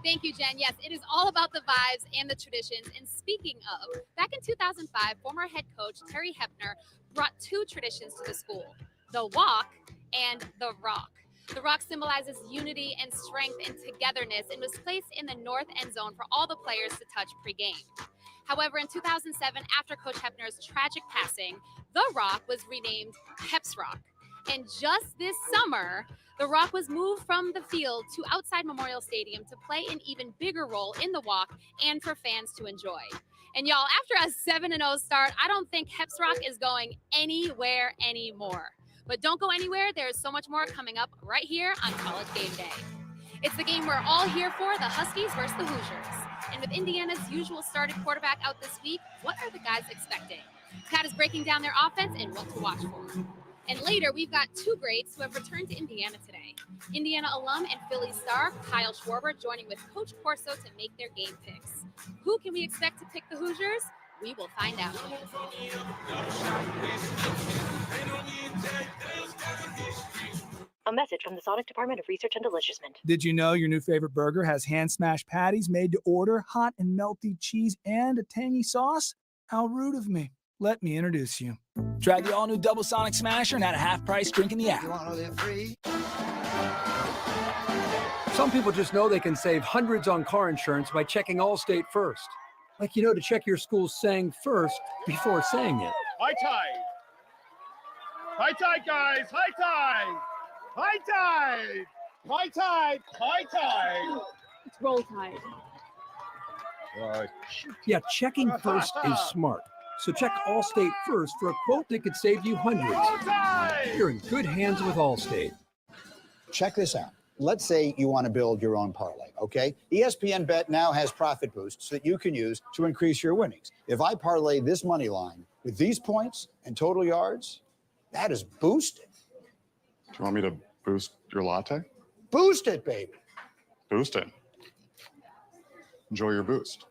Thank you, Jen. Yes, it is all about the vibes and the traditions. And speaking of, back in 2005, former head coach Terry Hepner brought 2 traditions to the school: the walk and the rock. The rock symbolizes unity and strength and togetherness and was placed in the north end zone for all the players to touch pregame. However, in 2007, after Coach Hepner's tragic passing, the rock was renamed Heps Rock. And just this summer, the rock was moved from the field to outside Memorial Stadium to play an even bigger role in the walk and for fans to enjoy. And y'all, after a 7-0 start, I don't think Heps Rock is going anywhere anymore. But don't go anywhere. There's so much more coming up right here on College Game Day. It's the game we're all here for, the Huskies versus the Hoosiers. And with Indiana's usual starting quarterback out this week, what are the guys expecting? Pat is breaking down their offense and what to watch for. And later, we've got 2 greats who have returned to Indiana today. Indiana alum and Philly star Kyle Schwarber joining with Coach Corso to make their game picks. Who can we expect to pick the Hoosiers? We will find out. A message from the Sonic Department of Research and Deliciousment. Did you know your new favorite burger has hand-smashed patties made to order, hot and melty cheese, and a tangy sauce? How rude of me. Let me introduce you. Try the all-new Double Sonic Smasher and at a half-price drink in the app. Some people just know they can save hundreds on car insurance by checking Allstate first. Like, you know, to check your school's saying first before saying it. High tide. High tide, guys. High tide. High tide. High tide. High tide. It's roll tide. Yeah, checking first is smart. So check Allstate first for a quote that could save you hundreds. You're in good hands with Allstate. Check this out. Let's say you want to build your own parlay, okay? ESPN Bet now has profit boosts that you can use to increase your winnings. If I parlay this money line with these points and total yards, that is boosted. Do you want me to boost your latte? Boost it, baby. Boost it. Enjoy your boost.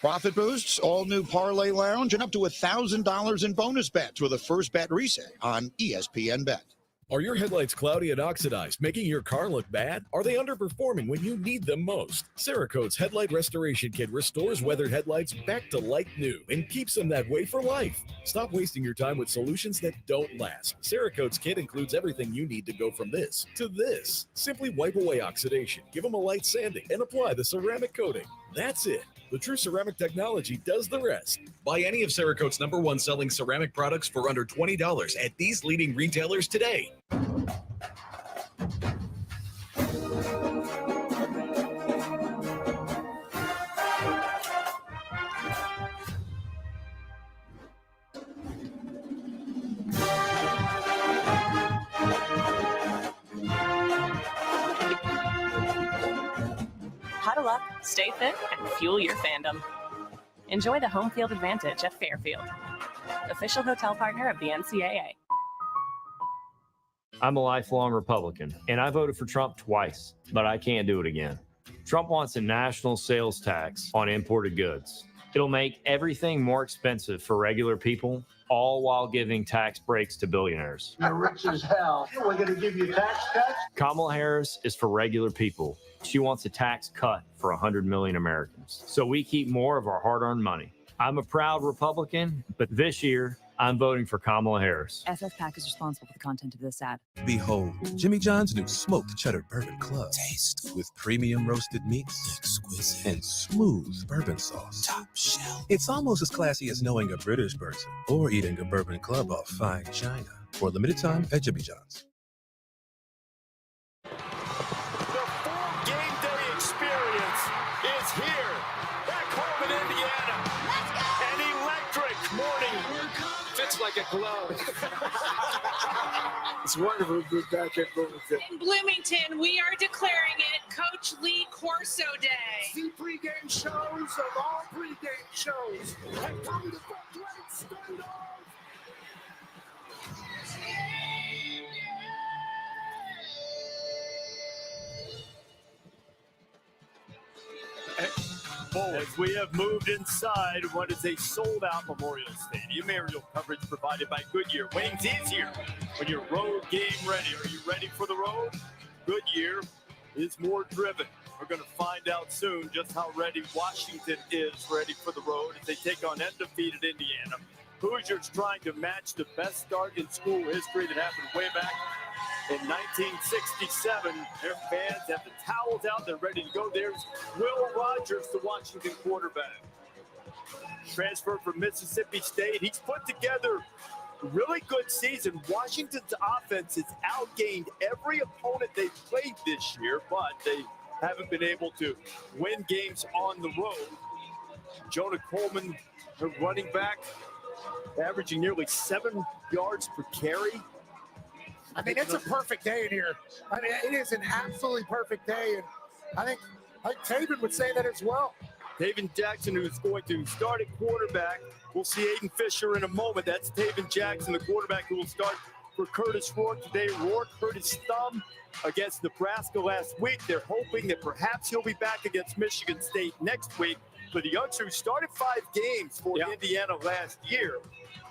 Profit boosts, all new Parlay Lounge, and up to $1,000 in bonus bets with a first bet reset on ESPN Bet. Are your headlights cloudy and oxidized, making your car look bad? Are they underperforming when you need them most? Cerakote's Headlight Restoration Kit restores weathered headlights back to like new and keeps them that way for life. Stop wasting your time with solutions that don't last. Cerakote's kit includes everything you need to go from this to this. Simply wipe away oxidation, give them a light sanding, and apply the ceramic coating. That's it. The True Ceramic technology does the rest. Buy any of Cerakote's #1 selling ceramic products for under $20 at these leading retailers today. Huddle up, stay fit, and fuel your fandom. Enjoy the home field advantage at Fairfield, official hotel partner of the NCAA. I'm a lifelong Republican, and I voted for Trump twice, but I can't do it again. Trump wants a national sales tax on imported goods. It'll make everything more expensive for regular people, all while giving tax breaks to billionaires. You're rich as hell. We're going to give you tax cuts? Kamala Harris is for regular people. She wants a tax cut for 100 million Americans, so we keep more of our hard-earned money. I'm a proud Republican, but this year, I'm voting for Kamala Harris. FFPAC is responsible for the content of this ad. Behold, Jimmy John's new smoked cheddar bourbon club. Taste. With premium roasted meats, exquisite, and smooth bourbon sauce. Top shelf. It's almost as classy as knowing a British person or eating a bourbon club off fine china. For a limited time at Jimmy John's. The full game day experience is here. Back home in Indiana. Let's go! An electric morning. Fits like a glove. It's wonderful to be back at Bloomington. In Bloomington, we are declaring it Coach Lee Corso Day. The pregame shows of all pregame shows have come to the great stand off. As we have moved inside what is a sold-out Memorial Stadium, aerial coverage provided by Goodyear. Winning's easier when you're road game ready. Are you ready for the road? Goodyear is more driven. We're going to find out soon just how ready Washington is ready for the road as they take on undefeated Indiana. Hoosiers trying to match the best start in school history that happened way back in 1967. Their fans have the towels out. They're ready to go. There's Will Rogers, the Washington quarterback. Transferred from Mississippi State. He's put together a really good season. Washington's offense has outgained every opponent they've played this year, but they haven't been able to win games on the road. Jonah Coleman, her running back, averaging nearly 7 yards per carry. I mean, it's a perfect day in here. I mean, it is an absolutely perfect day, and I think Taven would say that as well. Taven Jackson, who's going to start at quarterback. We'll see Aiden Fisher in a moment. That's Taven Jackson, the quarterback who will start for Curtis Rourke today. Rourke hurt his thumb against Nebraska last week. They're hoping that perhaps he'll be back against Michigan State next week. But the youngster who started 5 games for Indiana last year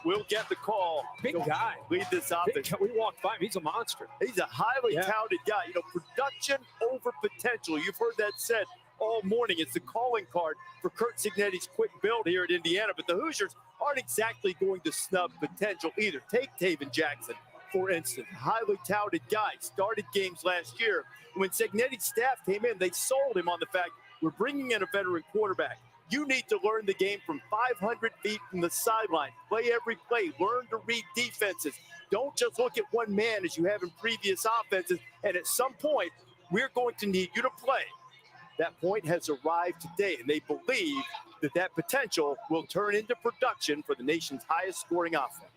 will get the call. Big guy. Lead this offense. We walked by him. He's a monster. He's a highly touted guy. You know, production over potential. You've heard that said all morning. It's the calling card for Kurt Cignetti's quick build here at Indiana. But the Hoosiers aren't exactly going to snub potential either. Take Taven Jackson, for instance. Highly touted guy. Started games last year. When Cignetti's staff came in, they sold him on the fact we're bringing in a veteran quarterback. You need to learn the game from 500 feet from the sideline. Play every play. Learn to read defenses. Don't just look at one man as you have in previous offenses. And at some point, we're going to need you to play. That point has arrived today, and they believe that that potential will turn into production for the nation's highest scoring offense.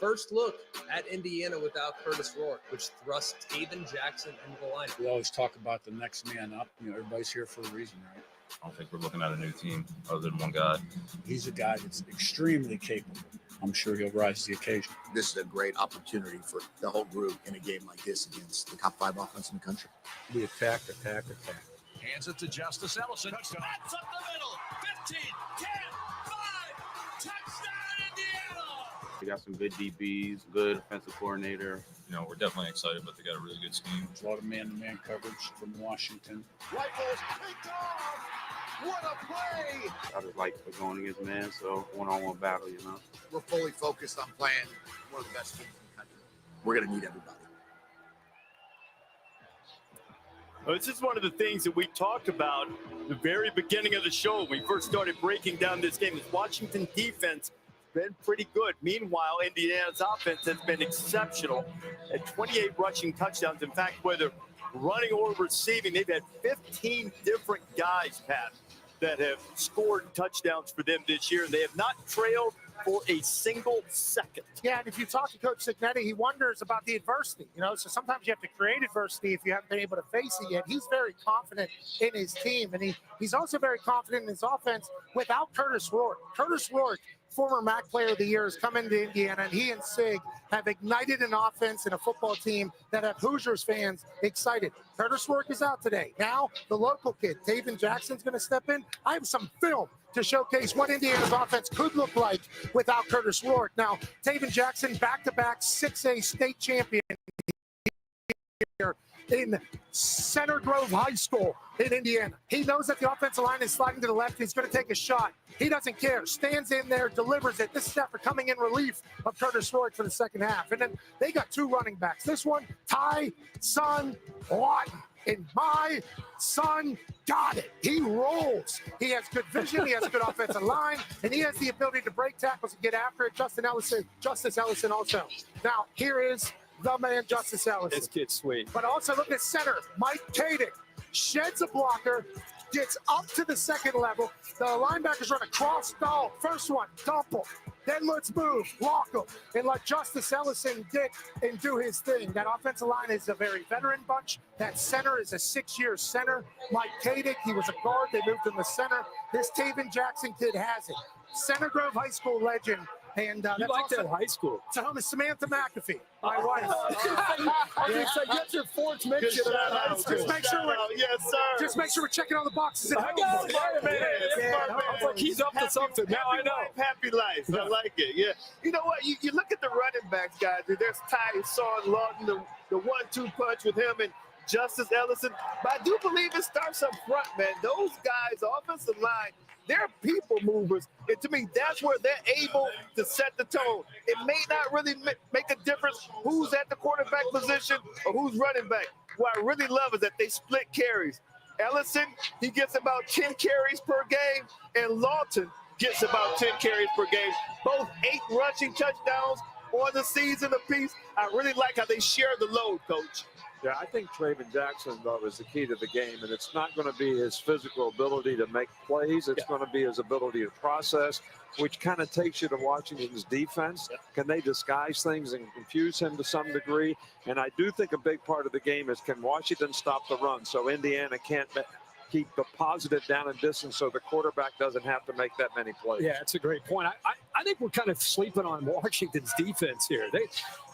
First look at Indiana without Curtis Rourke, which thrusts Taven Jackson into the line. We always talk about the next man up. You know, everybody's here for a reason, right? I don't think we're looking at a new team other than one guy. He's a guy that's extremely capable. I'm sure he'll rise to the occasion. This is a great opportunity for the whole group in a game like this against the top 5 offense in the country. We attack. Hands it to Justice Ellison. Touchdown. That's up the middle. 15, 10, 5. Touchdown, Indiana. We got some good DBs, good offensive coordinator. You know, we're definitely excited, but they got a really good scheme. There's a lot of man-to-man coverage from Washington. Rifles picked off. What a play. I just like going against man, so one-on-one battle, you know. We're fully focused on playing one of the best teams in the country. We're going to need everybody. Well, this is one of the things that we talked about at the very beginning of the show when we first started breaking down this game. This Washington defense has been pretty good. Meanwhile, Indiana's offense has been exceptional at 28 rushing touchdowns. In fact, whether running or receiving, they've had 15 different guys, Pat, that have scored touchdowns for them this year. They have not trailed for a single second. Yeah, and if you talk to Coach Cignetti, he wonders about the adversity. You know, so sometimes you have to create adversity if you haven't been able to face it yet. He's very confident in his team, and he's also very confident in his offense without Curtis Rourke. Curtis Rourke, former MAC Player of the Year, has come into Indiana, and he and Sig have ignited an offense and a football team that have Hoosiers fans excited. Curtis Rourke is out today. Now, the local kid, Taven Jackson's going to step in. I have some film to showcase what Indiana's offense could look like without Curtis Rourke. Now, Taven Jackson, back-to-back 6A state champion here in Center Grove High School in Indiana. He knows that the offensive line is sliding to the left. He's going to take a shot. He doesn't care. Stands in there, delivers it. This is after coming in relief of Curtis Rourke for the second half. And then they got 2 running backs. This one, Ty Son Lawton. And my son got it. He rolls. He has good vision. He has a good offensive line. And he has the ability to break tackles and get after it. Justice Ellison also. Now, here is the man, Justice Ellison. This kid's sweet. But also look at center, Mike Kadick. Sheds a blocker, gets up to the second level. The linebackers run a cross stall. First one, dump him. Then let's move, lock him, and let Justice Ellison get and do his thing. That offensive line is a very veteran bunch. That center is a 6-year center. Mike Kadick, he was a guard. They moved him to center. This Taven Jackson kid has it. Center Grove High School legend. And you like that high school? It's home is Samantha McAfee, my wife. Get your fourth mention of that high school. Just make sure yes, sir. Just make sure we're checking all the boxes. I got it. I was like, he's up to something. Now I know. Happy life. I like it. Yeah. You know what? You look at the running backs, guys. There's Ty Son Lawton, the 1-2 punch with him and Justice Ellison. But I do believe it starts up front, man. Those guys, offensive line, they're people movers. And to me, that's where they're able to set the tone. It may not really make a difference who's at the quarterback position or who's running back. What I really love is that they split carries. Ellison, he gets about 10 carries per game, and Lawton gets about 10 carries per game. Both 8 rushing touchdowns on the season apiece. I really like how they share the load, Coach. Yeah, I think Taven Jackson, though, is the key to the game, and it's not going to be his physical ability to make plays. It's going to be his ability to process, which kind of takes you to Washington's defense. Can they disguise things and confuse him to some degree? And I do think a big part of the game is, can Washington stop the run so Indiana can't keep the positive down and distance so the quarterback doesn't have to make that many plays? Yeah, it's a great point. I think we're kind of sleeping on Washington's defense here.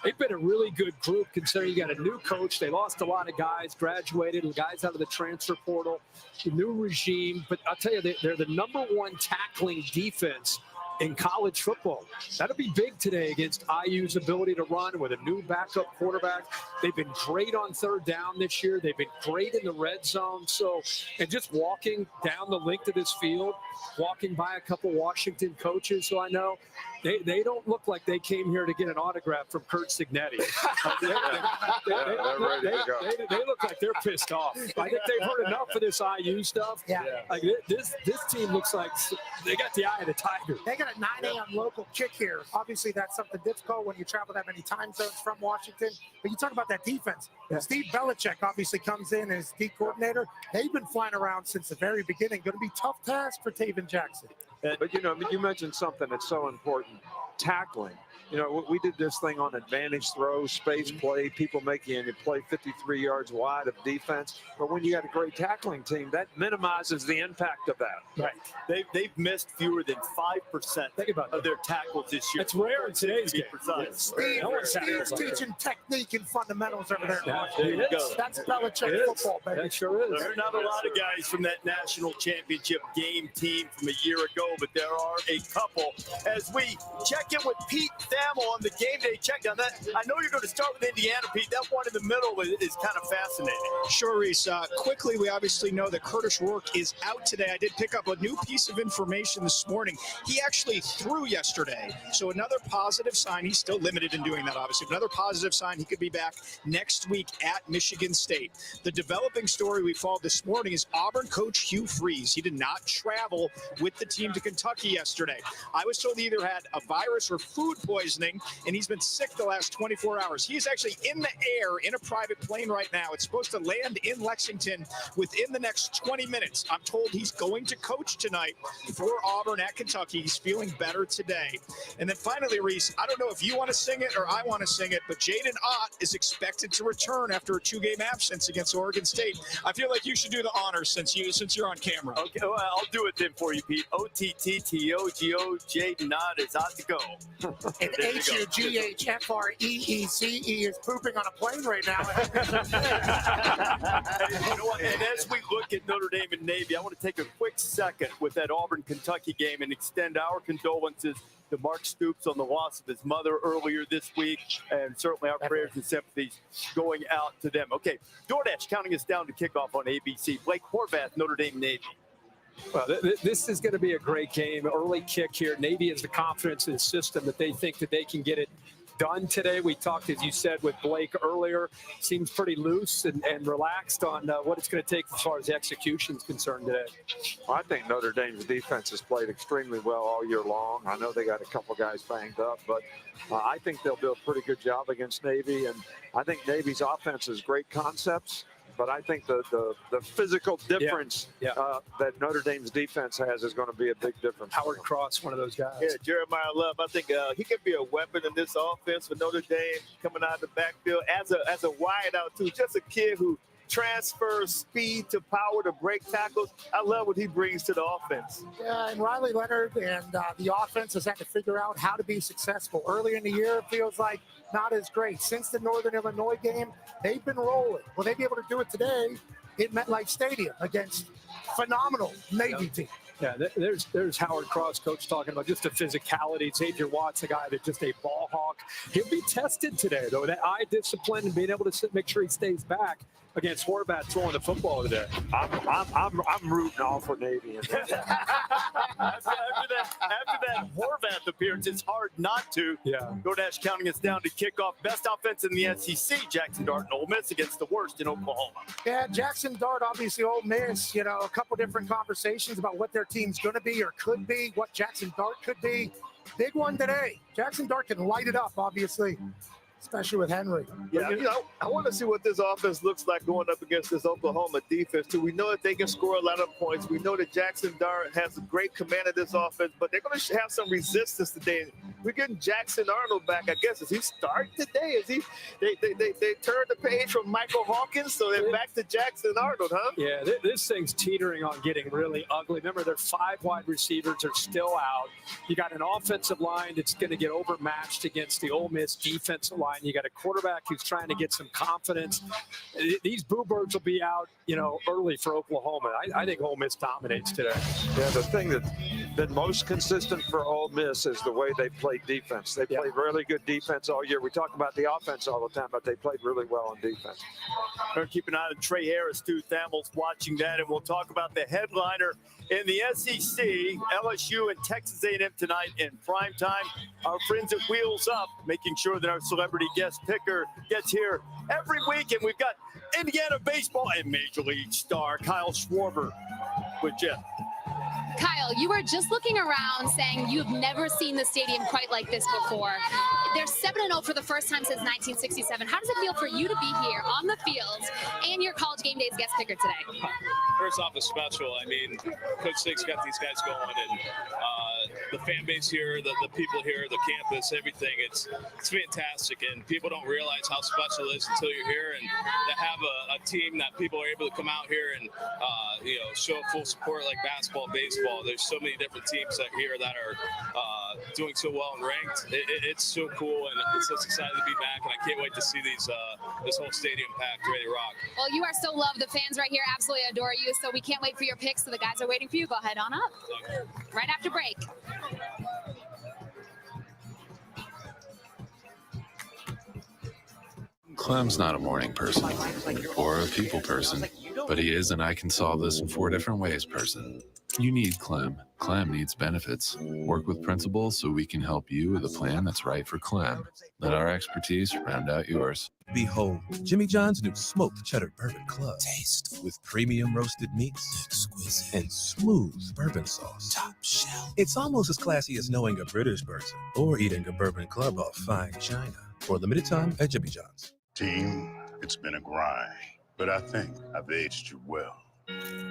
They've been a really good group considering you got a new coach. They lost a lot of guys, graduated, guys out of the transfer portal, the new regime. But I'll tell you, they're the #1 tackling defense in college football. That'll be big today against IU's ability to run with a new backup quarterback. They've been great on third down this year. They've been great in the red zone. And just walking down the length of this field, walking by a couple Washington coaches who I know, They don't look like they came here to get an autograph from Kurt Cignetti. They look like they're pissed off. I think they've heard enough of this IU stuff. Yeah. Like this team looks like they got the eye of the tiger. They got a 9 a.m. local kick here. Obviously, that's something difficult when you travel that many time zones from Washington. But you talk about that defense. Yeah. Steve Belichick obviously comes in as D coordinator. They've been flying around since the very beginning. Going to be a tough task for Taven Jackson. But, you mentioned something that's so important, tackling. We did this thing on advantage throws, space play, people making you play 53 yards wide of defense. But when you got a great tackling team, that minimizes the impact of that. Right. They've missed fewer than 5% of their tackles this year. That's rare in today's game. Steve's teaching technique and fundamentals over there. There you go. That's Belichick football, baby. That sure is. There are not a lot of guys from that national championship game team from a year ago, but there are a couple. As we check in with Pete on the game day check down. That I know you're going to start with Indiana, Pete. That one in the middle is kind of fascinating. Sure, Reese. Quickly, we obviously know that Curtis Rourke is out today. I did pick up a new piece of information this morning. He actually threw yesterday, so another positive sign. He's still limited in doing that, obviously, but another positive sign he could be back next week at Michigan State. The developing story we followed this morning is Auburn coach Hugh Freeze. He did not travel with the team to Kentucky yesterday. I was told he either had a virus or food poisoning, and he's been sick the last 24 hours. He is actually in the air in a private plane right now. It's supposed to land in Lexington within the next 20 minutes. I'm told he's going to coach tonight for Auburn at Kentucky. He's feeling better today. And then finally, Reese, I don't know if you want to sing it or I want to sing it, but Jaden Ott is expected to return after a 2-game absence against Oregon State. I feel like you should do the honors since you're on camera. Okay, well, I'll do it then for you, Pete. OTTTOGO, Jaden Ott is out to go. And HUGHFREECE is pooping on a plane right now. You know what? And as we look at Notre Dame and Navy, I want to take a quick second with that Auburn-Kentucky game and extend our condolences to Mark Stoops on the loss of his mother earlier this week, and certainly our prayers and sympathies going out to them. Okay, DoorDash counting us down to kickoff on ABC. Blake Horvath, Notre Dame Navy. Well, this is going to be a great game. Early kick here. Navy has the confidence in the system that they think that they can get it done today. We talked, as you said, with Blake earlier. Seems pretty loose and relaxed on what it's going to take as far as the execution is concerned today. Well, I think Notre Dame's defense has played extremely well all year long. I know they got a couple guys banged up, but I think they'll do a pretty good job against Navy. And I think Navy's offense has great concepts. But I think the physical difference that Notre Dame's defense has is going to be a big difference. Howard Cross, one of those guys. Yeah, Jeremiah Love. I think he can be a weapon in this offense for Notre Dame coming out of the backfield as a wideout too. Just a kid who transfers speed to power to break tackles. I love what he brings to the offense. Yeah, and Riley Leonard and the offense has had to figure out how to be successful. Early in the year, it feels like not as great. Since the Northern Illinois game, they've been rolling. Will they be able to do it today at MetLife Stadium against phenomenal Navy team? Yeah, there's Howard Cross, coach, talking about just the physicality. Xavier Watts, a guy that's just a ball hawk. He'll be tested today, though. That eye discipline and being able to make sure he stays back against Horvath throwing the football today. I'm rooting all for Navy. after that Horvath appearance, it's hard not to. Yeah. DoorDash counting us down to kickoff. Best offense in the SEC, Jackson Dart and Ole Miss against the worst in Oklahoma. Yeah, Jackson Dart, obviously Ole Miss, a couple different conversations about what their team's going to be or could be, what Jackson Dart could be. Big one today. Jackson Dart can light it up, obviously, especially with Henry. Yeah, I want to see what this offense looks like going up against this Oklahoma defense, too. We know that they can score a lot of points. We know that Jackson Dart has a great command of this offense, but they're going to have some resistance today. We're getting Jackson Arnold back, I guess. Is he starting today? Is he? They turned the page from Michael Hawkins, so they're back to Jackson Arnold, huh? Yeah, this thing's teetering on getting really ugly. Remember, their 5 wide receivers are still out. You got an offensive line that's going to get overmatched against the Ole Miss defensive line. You got a quarterback who's trying to get some confidence. These Boo Birds will be out, early for Oklahoma. I think Ole Miss dominates today. Yeah, the thing that been most consistent for Ole Miss is the way they played defense. They played really good defense all year. We talk about the offense all the time, but they played really well on defense. We're keeping an eye on Trey Harris, too. Thamel's watching that, and we'll talk about the headliner in the SEC, LSU and Texas A&M tonight in prime time. Our friends at Wheels Up making sure that our celebrity guest picker gets here every week, and we've got Indiana baseball and Major League star Kyle Schwarber with Jeff. Kyle, you were just looking around saying you've never seen the stadium quite like this before. They're 7-0 for the first time since 1967. How does it feel for you to be here on the field and your College Game Days guest picker today? First off, it's special. I mean, Coach Six got these guys going, and the fan base here, the people here, the campus, everything, it's fantastic. And people don't realize how special it is until you're here. And to have a team that people are able to come out here and show full support like basketball, baseball. There's so many different teams that here that are doing so well and ranked. It's so cool, and it's just excited to be back. And I can't wait to see this whole stadium packed, ready to rock. Well, you are so loved. The fans right here absolutely adore you. So we can't wait for your picks. So the guys are waiting for you. Go ahead on up. Right after break. Clem's not a morning person or a people person, but he is an I can solve this in 4 different ways person. You need Clem. Clem needs benefits. Work with principals so we can help you with a plan that's right for Clem. Let our expertise round out yours. Behold, Jimmy John's new smoked cheddar bourbon club. Taste with premium roasted meats, exquisite, and smooth bourbon sauce. Top shelf. It's almost as classy as knowing a British person or eating a bourbon club off fine china. For a limited time at Jimmy John's. Team, it's been a grind, but I think I've aged you well.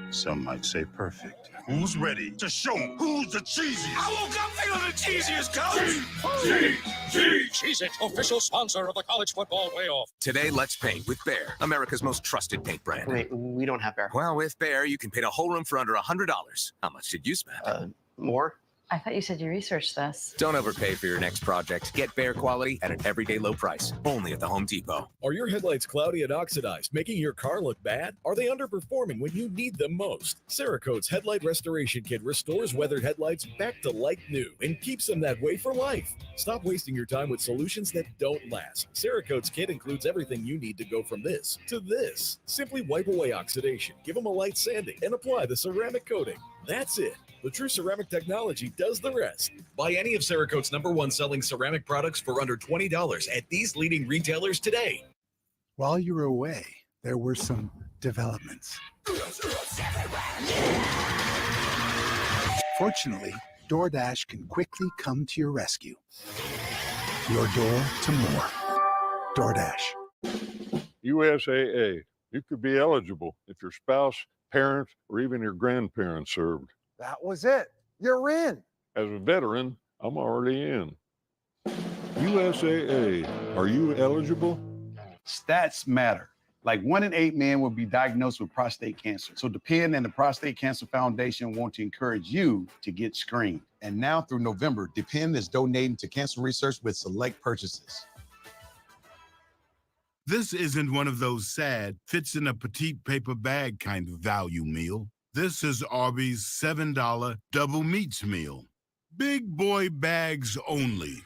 Some might say perfect. Who's ready to show 'em who's the cheesiest? I woke up feeling the cheesiest, Coach. Cheez-It, official sponsor of the college football playoff. Today, let's paint with Behr, America's most trusted paint brand. Wait, we don't have Behr. Well, with Behr, you can paint a whole room for under $100. How much did you spend? More? I thought you said you researched this. Don't overpay for your next project. Get Behr quality at an everyday low price. Only at the Home Depot. Are your headlights cloudy and oxidized, making your car look bad? Are they underperforming when you need them most? Cerakote's Headlight Restoration Kit restores weathered headlights back to like new and keeps them that way for life. Stop wasting your time with solutions that don't last. Cerakote's kit includes everything you need to go from this to this. Simply wipe away oxidation, give them a light sanding, and apply the ceramic coating. That's it. The True Ceramic technology does the rest. Buy any of Cerakote's #1 selling ceramic products for under $20 at these leading retailers today. While you were away, there were some developments. Fortunately, DoorDash can quickly come to your rescue. Your door to more. DoorDash. USAA. You could be eligible if your spouse, parents, or even your grandparents served. That was it. You're in. As a veteran, I'm already in. USAA. Are you eligible? Stats matter. Like 1 in 8 men will be diagnosed with prostate cancer. So Depend and the Prostate Cancer Foundation want to encourage you to get screened. And now through November, Depend is donating to cancer research with select purchases. This isn't one of those sad, fits in a petite paper bag kind of value meal. This is Arby's $7 double meats meal. Big boy bags only.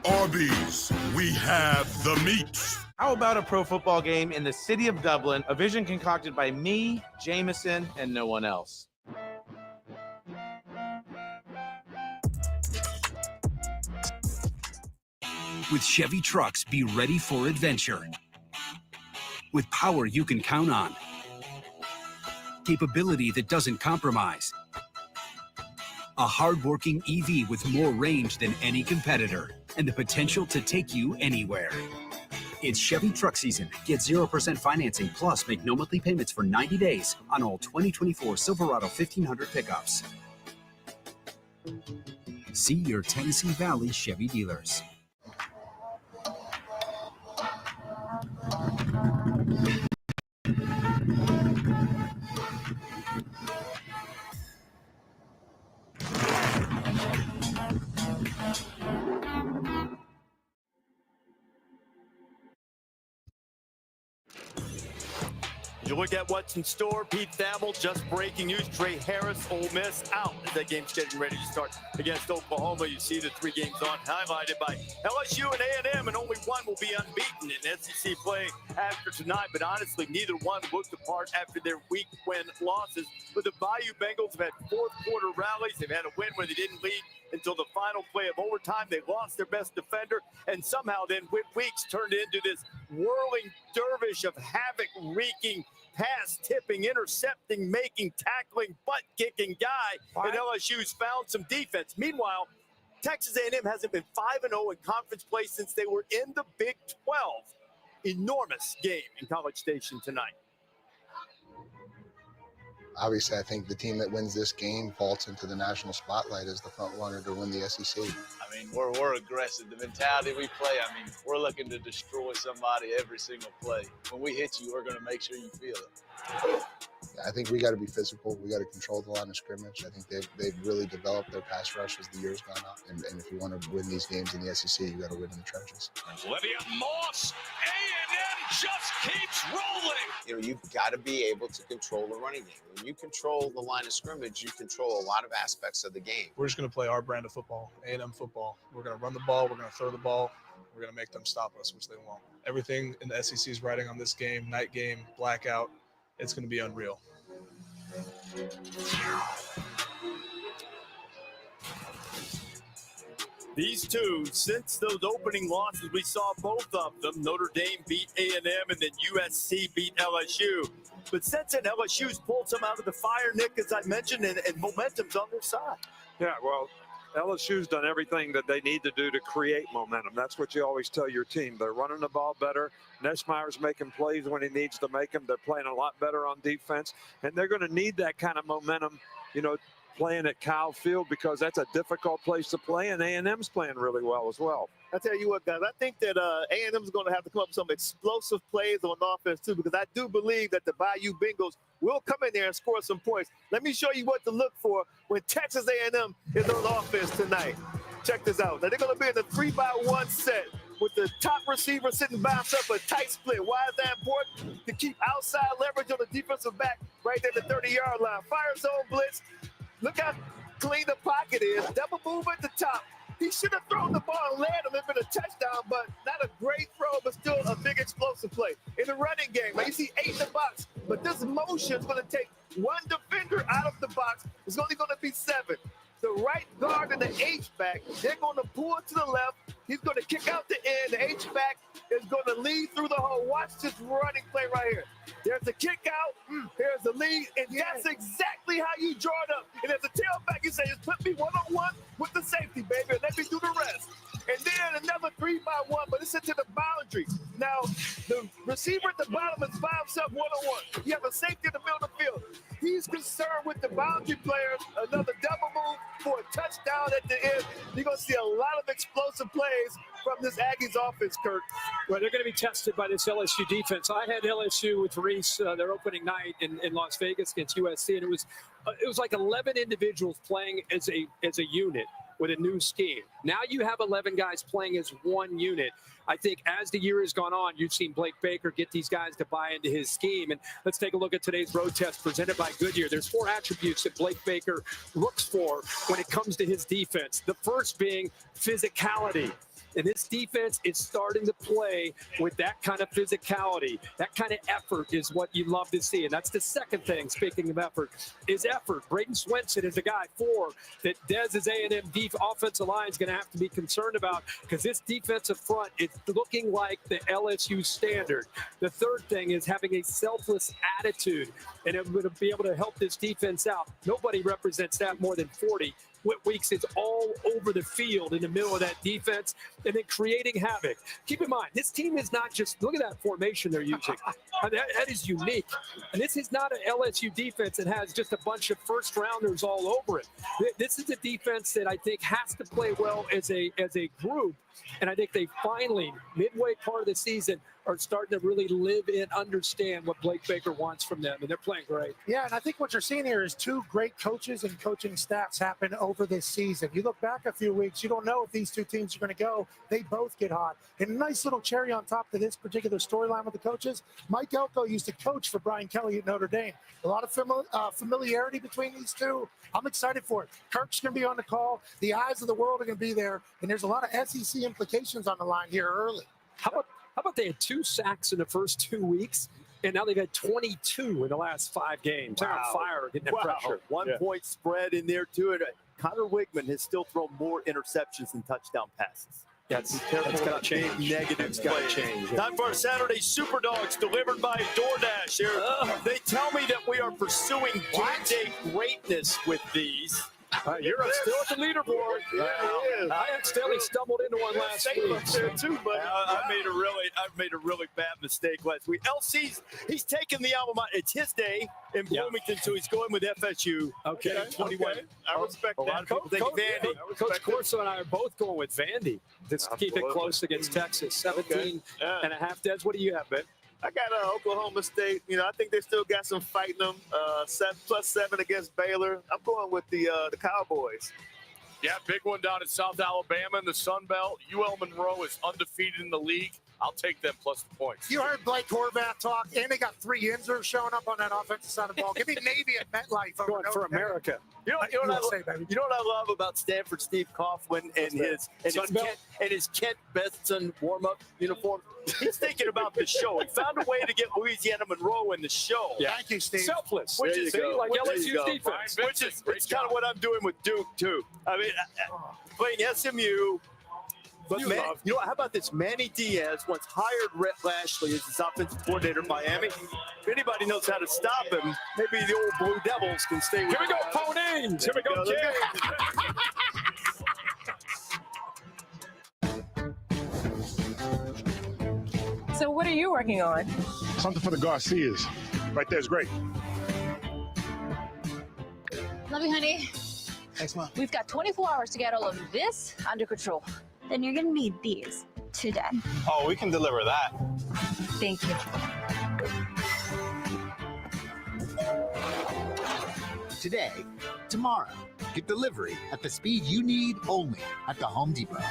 Arby's, we have the meats. How about a pro football game in the city of Dublin, a vision concocted by me, Jameson, and no one else? With Chevy trucks, be ready for adventure. With power you can count on. Capability that doesn't compromise. A hard-working EV with more range than any competitor and the potential to take you anywhere. It's Chevy truck season. Get 0% financing plus make no monthly payments for 90 days on all 2024 Silverado 1500 pickups. See your Tennessee Valley Chevy dealers. You look at what's in store. Pete Thamel, just breaking news. Trey Harris, Ole Miss, out as that game's getting ready to start against Oklahoma. You see the 3 games on, highlighted by LSU and A&M, and only one will be unbeaten in SEC play after tonight. But honestly, neither one looked apart after their week win losses. But the Bayou Bengals have had fourth-quarter rallies. They've had a win where they didn't lead until the final play of overtime. They lost their best defender, and somehow then Whit Weeks turned into this whirling dervish of havoc-wreaking, pass-tipping, intercepting, making, tackling, butt-kicking guy. And LSU's found some defense. Meanwhile, Texas A&M hasn't been 5-0 in conference play since they were in the Big 12. Enormous game in College Station tonight. Obviously, I think the team that wins this game vaults into the national spotlight as the front runner to win the SEC. I mean, we're aggressive. The mentality we play, I mean, we're looking to destroy somebody every single play. When we hit you, we're going to make sure you feel it. I think we got to be physical. We got to control the line of scrimmage. I think they've really developed their pass rush as the years gone on. And if you want to win these games in the SEC, you got to win in the trenches. Olivia Moss, A&M just keeps rolling. You know, you've got to be able to control the running game. When you control the line of scrimmage, you control a lot of aspects of the game. We're just going to play our brand of football, A&M football. We're going to run the ball. We're going to throw the ball. We're going to make them stop us, which they won't. Everything in the SEC is riding on this game, night game, blackout. It's going to be unreal. These two, since those opening losses, we saw both of them. Notre Dame beat A&M, and then USC beat LSU. But since then, LSU's pulled some out of the fire, Nick, as I mentioned, and momentum's on their side. Yeah, well, LSU's done everything that they need to do to create momentum. That's what you always tell your team. They're running the ball better. Nesmeyer's making plays when he needs to make them. They're playing a lot better on defense, and they're going to need that kind of momentum, you know, playing at Kyle Field, because that's a difficult place to play, and A&M's playing really well as well. I tell you what, guys, I think that A&M is going to have to come up with some explosive plays on offense, too, because I do believe that the Bayou Bengals will come in there and score some points. Let me show you what to look for when Texas A&M is on offense tonight. Check this out. Now, they're going to be in the 3-by-1 set with the top receiver sitting by himself, a tight split. Why is that important? To keep outside leverage on the defensive back right there at the 30-yard line. Fire zone blitz. Look how clean the pocket is. Double move at the top. He should have thrown the ball and led him. It's been a touchdown, but not a great throw, but still a big explosive play. In the running game, now you see 8 in the box, but this motion is going to take one defender out of the box. It's only going to be 7. The right guard and the H-back, they're going to pull it to the left. He's going to kick out the end. The H-back is going to lead through the hole. Watch this running play right here. There's the kick out. There's the lead. And that's exactly how you draw it up. And as a tailback, you say, just put me one-on-one with the safety, baby, and let me do the rest. And then another 3-by-1, but it's into the boundary. Now, the receiver at the bottom is by himself one-on-one. You have a safety in the middle of the field. He's concerned with the boundary players. Another double move for a touchdown at the end. You're going to see a lot of explosive plays from this Aggies offense, Kurt. Well, they're going to be tested by this LSU defense. I had LSU with Reese their opening night in Las Vegas against USC, and it was like 11 individuals playing as a unit with a new scheme. Now you have 11 guys playing as one unit. I think as the year has gone on, you've seen Blake Baker get these guys to buy into his scheme. And let's take a look at today's road test presented by Goodyear. There's 4 attributes that Blake Baker looks for when it comes to his defense. The first being physicality. And this defense is starting to play with that kind of physicality. That kind of effort is what you love to see. And that's the second thing, speaking of effort, is effort. Braden Swenson is a guy, 4, that Dez's A&M offensive line is going to have to be concerned about, because this defensive front is looking like the LSU standard. The third thing is having a selfless attitude, and it would be able to help this defense out. Nobody represents that more than 40. Whit Weeks is all over the field in the middle of that defense and then creating havoc. Keep in mind, this team is not just, look at that formation they're using. That is unique. And this is not an LSU defense that has just a bunch of first-rounders all over it. This is a defense that I think has to play well as a group And I think they finally, midway part of the season, are starting to really live and understand what Blake Baker wants from them, and they're playing great. Yeah, and I think what you're seeing here is two great coaches and coaching staffs happen over this season. You look back a few weeks, you don't know if these two teams are going to go. They both get hot. And a nice little cherry on top to this particular storyline with the coaches, Mike Elko used to coach for Brian Kelly at Notre Dame. A lot of familiarity between these two. I'm excited for it. Kirk's going to be on the call. The eyes of the world are going to be there. And there's a lot of SEC implications on the line here early. How about they had 2 sacks in the first 2 weeks, and now they've had 22 in the last 5 games. They're on fire getting that pressure. 1 point spread in there, too. And Connor Wigman has still thrown more interceptions than touchdown passes. That's got to change. Negatives Got to change. Time for our Saturday Super Dogs delivered by DoorDash. They tell me that we are pursuing game day greatness with these. You're still at the leaderboard. I accidentally stumbled into one last week. There too, but I made a really bad mistake last week. LC's he's taking the album out. It's his day in Bloomington, so he's going with FSU. Okay, 21. Okay. I respect that. Coach Corso and I are both going with Vandy. Let's keep it close against Texas. 17 and a half. Des, what do you have, Ben? I got Oklahoma State. You know, I think they still got some fighting them. 7+7 against Baylor. I'm going with the Cowboys. Yeah, big one down in South Alabama in the Sun Belt. UL Monroe is undefeated in the league. I'll take them plus the points. You heard Blake Horvath talk, and they got 3 Yinzers showing up on that offensive side of the ball. Give me Navy at MetLife. Going for America. You know what I love about Stanford Steve Coughlin and his Kent Besson warm-up uniform? He's thinking about the show. He found a way to get Louisiana Monroe in the show. Yeah. Thank you, Steve. Selfless. Which is like LSU's defense. Which is it's kind of what I'm doing with Duke, too. I mean, playing SMU. But how about this? Manny Diaz once hired Rhett Lashley as his offensive coordinator in Miami. If anybody knows how to stop him, maybe the old Blue Devils can stay with him. Here we go, Ponies. Here we go, Kid. So what are you working on? Something for the Garcias. Right there's great. Love you, honey. Thanks, Mom. We've got 24 hours to get all of this under control. Then you're gonna need these today. Oh, we can deliver that. Thank you. Today, tomorrow, get delivery at the speed you need only at the Home Depot.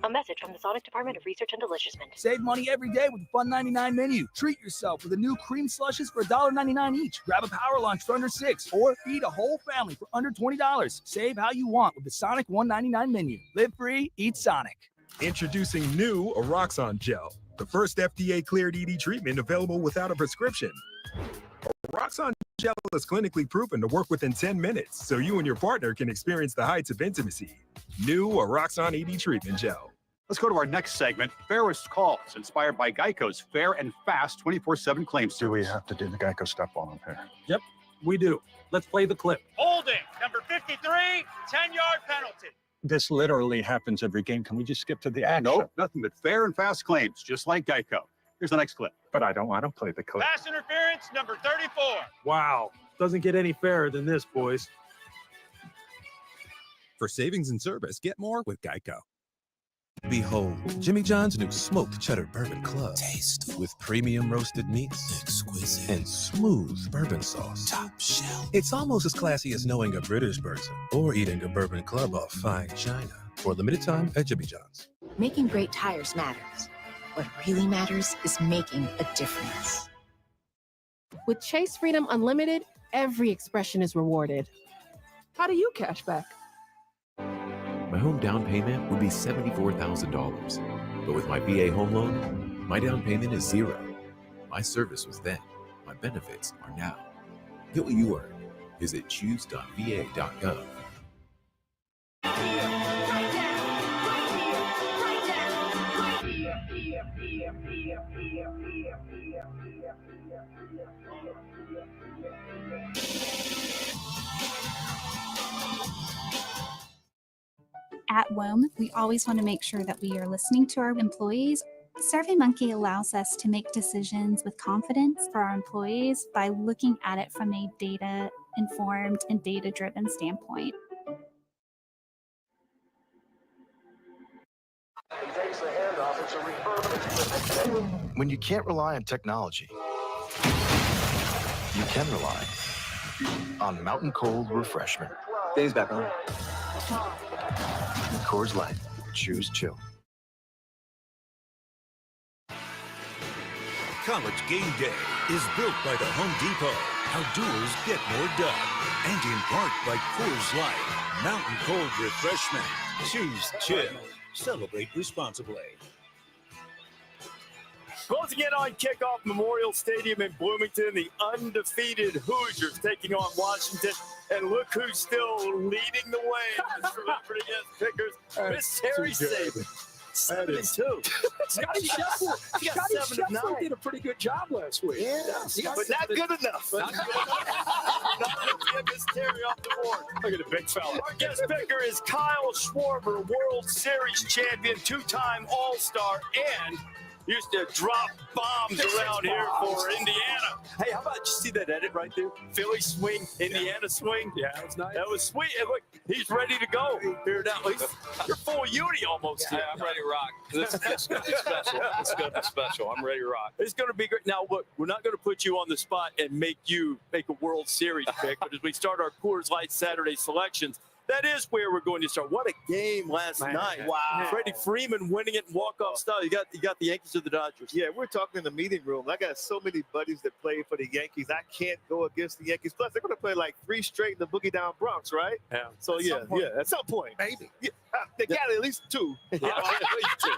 A message from the Sonic Department of Research and Deliciousment. Save money every day with the Fun 99 menu. Treat yourself with the new cream slushes for $1.99 each. Grab a power lunch for under $6, or feed a whole family for under $20. Save how you want with the Sonic $1.99 menu. Live free, eat Sonic. Introducing new Oroxon Gel, the first FDA-cleared ED treatment available without a prescription. Oroxon Gel is clinically proven to work within 10 minutes, so you and your partner can experience the heights of intimacy. New Oroxon ED Treatment Gel. Let's go to our next segment, Fairest Calls, inspired by Geico's fair and fast 24/7 claims service. Do we have to do the Geico stuff on them here? Yep, we do. Let's play the clip. Holding, number 53, 10-yard penalty. This literally happens every game. Can we just skip to the action? Nope, nothing but fair and fast claims, just like Geico. Here's the next clip. But I don't play the clip. Pass interference, number 34. Wow, doesn't get any fairer than this, boys. For savings and service, get more with Geico. Behold, Jimmy John's new smoked cheddar bourbon club. Taste with premium roasted meats, exquisite, and smooth bourbon sauce. Top shelf. It's almost as classy as knowing a British person or eating a bourbon club off fine china. For a limited time at Jimmy John's. Making great tires matters. What really matters is making a difference. With Chase Freedom Unlimited, every expression is rewarded. How do you cash back? My home down payment would be $74,000. But with my VA home loan, my down payment is $0. My service was then. My benefits are now. Get what you earn. Visit choose.va.gov. At WOM, we always want to make sure that we are listening to our employees. SurveyMonkey allows us to make decisions with confidence for our employees by looking at it from a data-informed and data-driven standpoint. When you can't rely on technology, you can rely on Mountain Cold Refreshment. Dave's back on. Coors Light. Choose chill. College Game Day is built by the Home Depot. How doers get more done. And in part by Coors Light. Mountain Cold Refreshment. Choose chill. Celebrate responsibly. Closing in on kickoff, Memorial Stadium in Bloomington, the undefeated Hoosiers taking on Washington. And look who's still leading the way in this celebrity against Pickers. Miss Terry Saban. 7-2. Scotty Sheffield did a pretty good job last week. Yeah, but not good enough. Not good enough. Not enough to get Miss Terry off the board. Look at the big fella. Our guest picker is Kyle Schwarber, World Series champion, two-time All-Star, and used to drop bombs around here for Indiana. Hey, how about you see that edit right there? Philly swing, Indiana swing. Yeah, that was nice. That was sweet. And look, he's ready to go here now. You're full uni almost. Yeah, I'm ready to rock. It's going to be special. It's going to be special. I'm ready to rock. It's going to be great. Now, look, we're not going to put you on the spot and make you make a World Series pick, but as we start our Coors Light Saturday selections, that is where we're going to start. What a game last night. Wow. Freddie Freeman winning it in walk-off style. You got the Yankees or the Dodgers. Yeah, we're talking in the meeting room. I got so many buddies that play for the Yankees. I can't go against the Yankees. Plus, they're going to play like 3 straight in the Boogie Down Bronx, right? Yeah. So, at some point. Maybe. Yeah, they got at least 2. Yeah, at least 2.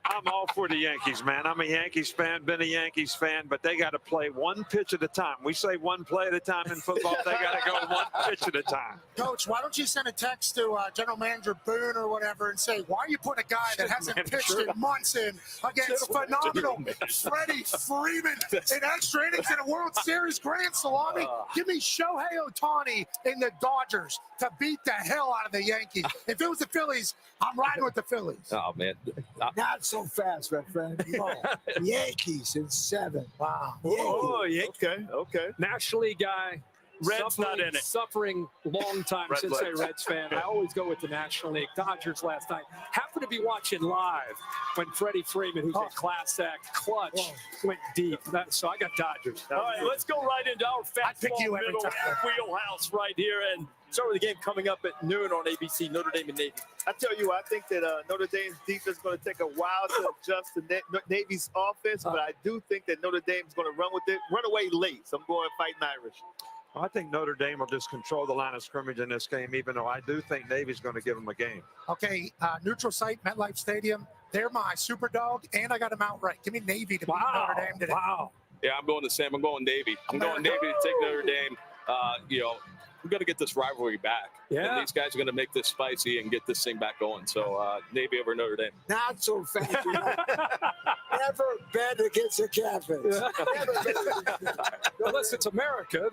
I'm all for the Yankees, man. I'm a Yankees fan, been a Yankees fan, but they got to play one pitch at a time. We say one play at a time in football. They got to go one pitch at a time. Coach, why don't you send a text to General Manager Boone or whatever and say, why are you putting a guy that hasn't pitched in months in against phenomenal Freddie Freeman in extra innings in a World Series grand salami? Give me Shohei Ohtani in the Dodgers to beat the hell out of the Yankees. If it was the Phillies, I'm riding with the Phillies. Oh, man. Not so fast, my friend. No. Yankees in 7. Wow. Oh, okay. National League guy. Red's not in it. Suffering long time since a Reds fan. I always go with the National League. Dodgers last night. Happened to be watching live when Freddie Freeman, who's a class act, clutch, went deep. So I got Dodgers. All right, let's go right into our fastball middle wheelhouse right here and start with the game coming up at noon on ABC, Notre Dame and Navy. I tell you what, I think that Notre Dame's defense is going to take a while to adjust to Navy's offense, but I do think that Notre Dame's going to run away late. So I'm going Fighting Irish. I think Notre Dame will just control the line of scrimmage in this game, even though I do think Navy's going to give them a game. Okay, neutral site, MetLife Stadium. They're my super dog, and I got them outright. Give me Navy to beat Notre Dame today. Wow. Yeah, I'm going the same. I'm going Navy. I'm going Navy to take Notre Dame. We're going to get this rivalry back. Yeah. And these guys are going to make this spicy and get this thing back going. So Navy over Notre Dame. Not so fast. Never bet against the Catholics. Unless it's America.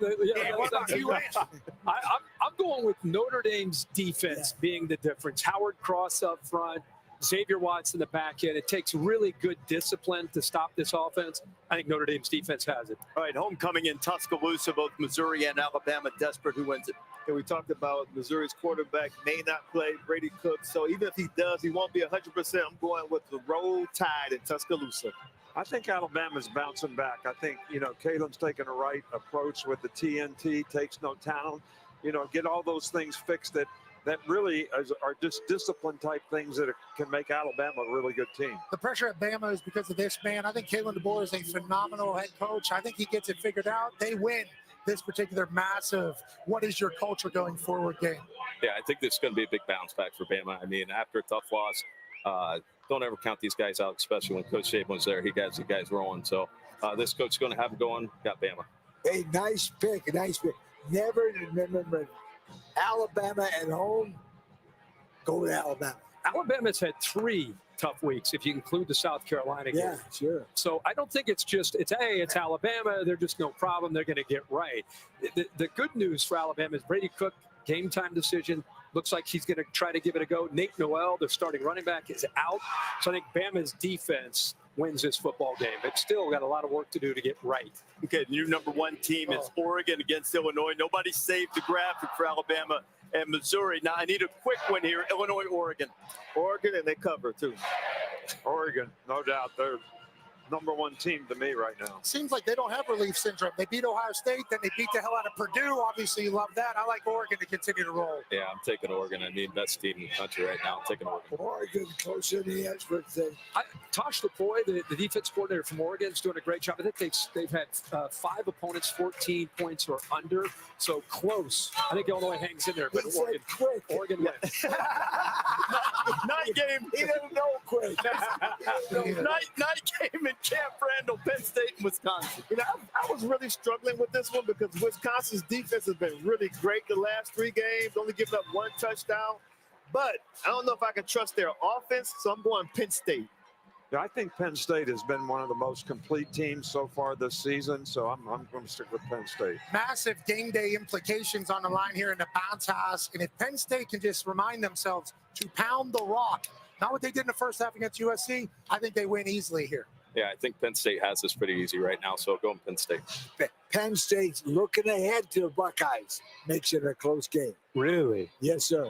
I'm going with Notre Dame's defense being the difference. Howard Cross up front, Xavier Watts in the back end. It takes really good discipline to stop this offense. I think Notre Dame's defense has it. All right, homecoming in Tuscaloosa, both Missouri and Alabama desperate. Who wins it? And we talked about Missouri's quarterback may not play, Brady Cook. So even if he does, he won't be 100%. I'm going with the Roll Tide in Tuscaloosa. I think Alabama's bouncing back. I think, Calen's taking the right approach with the TNT, takes no talent. Get all those things fixed that really are just discipline type things that can make Alabama a really good team. The pressure at Bama is because of this man. I think Kalen DeBoer is a phenomenal head coach. I think he gets it figured out. They win this particular massive what is your culture going forward game. Yeah, I think this is going to be a big bounce back for Bama. I mean, after a tough loss, don't ever count these guys out, especially when Coach Saban was there. He got the guys rolling. So this coach is going to have it going. Got Bama. Hey, nice pick. Never remember Alabama at home. Go to Alabama. Alabama's had 3 tough weeks, if you include the South Carolina game. Yeah, sure. So I don't think it's Alabama. They're just no problem. They're going to get right. The good news for Alabama is Brady Cook, game time decision. Looks like he's going to try to give it a go. Nate Noel, their starting running back, is out. So I think Bama's defense wins this football game. It's still got a lot of work to do to get right. Okay, the new number 1 team is Oregon against Illinois. Nobody saved the graphic for Alabama and Missouri. Now I need a quick one here. Illinois, Oregon. Oregon, and they cover too. Oregon, no doubt. They're #1 team to me right now. Seems like they don't have relief syndrome. They beat Ohio State, then they beat the hell out of Purdue. Obviously, you love that. I like Oregon to continue to roll. Yeah, I'm taking Oregon. I mean, best team in the country right now. I'm taking Oregon. Oregon closer to the experts. Tosh Lavoie, the defense coordinator from Oregon, is doing a great job. I think they've had 5 opponents 14 points or under, so close. I think Illinois hangs in there, but Oregon wins. Night game. He doesn't know quick. Night game in Camp Randall, Penn State, and Wisconsin. You know, I was really struggling with this one because Wisconsin's defense has been really great the last 3 games, only giving up 1 touchdown. But I don't know if I can trust their offense, so I'm going Penn State. Yeah, I think Penn State has been one of the most complete teams so far this season, so I'm going to stick with Penn State. Massive game day implications on the line here in the bounce house. And if Penn State can just remind themselves to pound the rock, not what they did in the first half against USC, I think they win easily here. Yeah, I think Penn State has this pretty easy right now, so go Penn State. Penn State's looking ahead to the Buckeyes. Makes it a close game. Really? Yes, sir.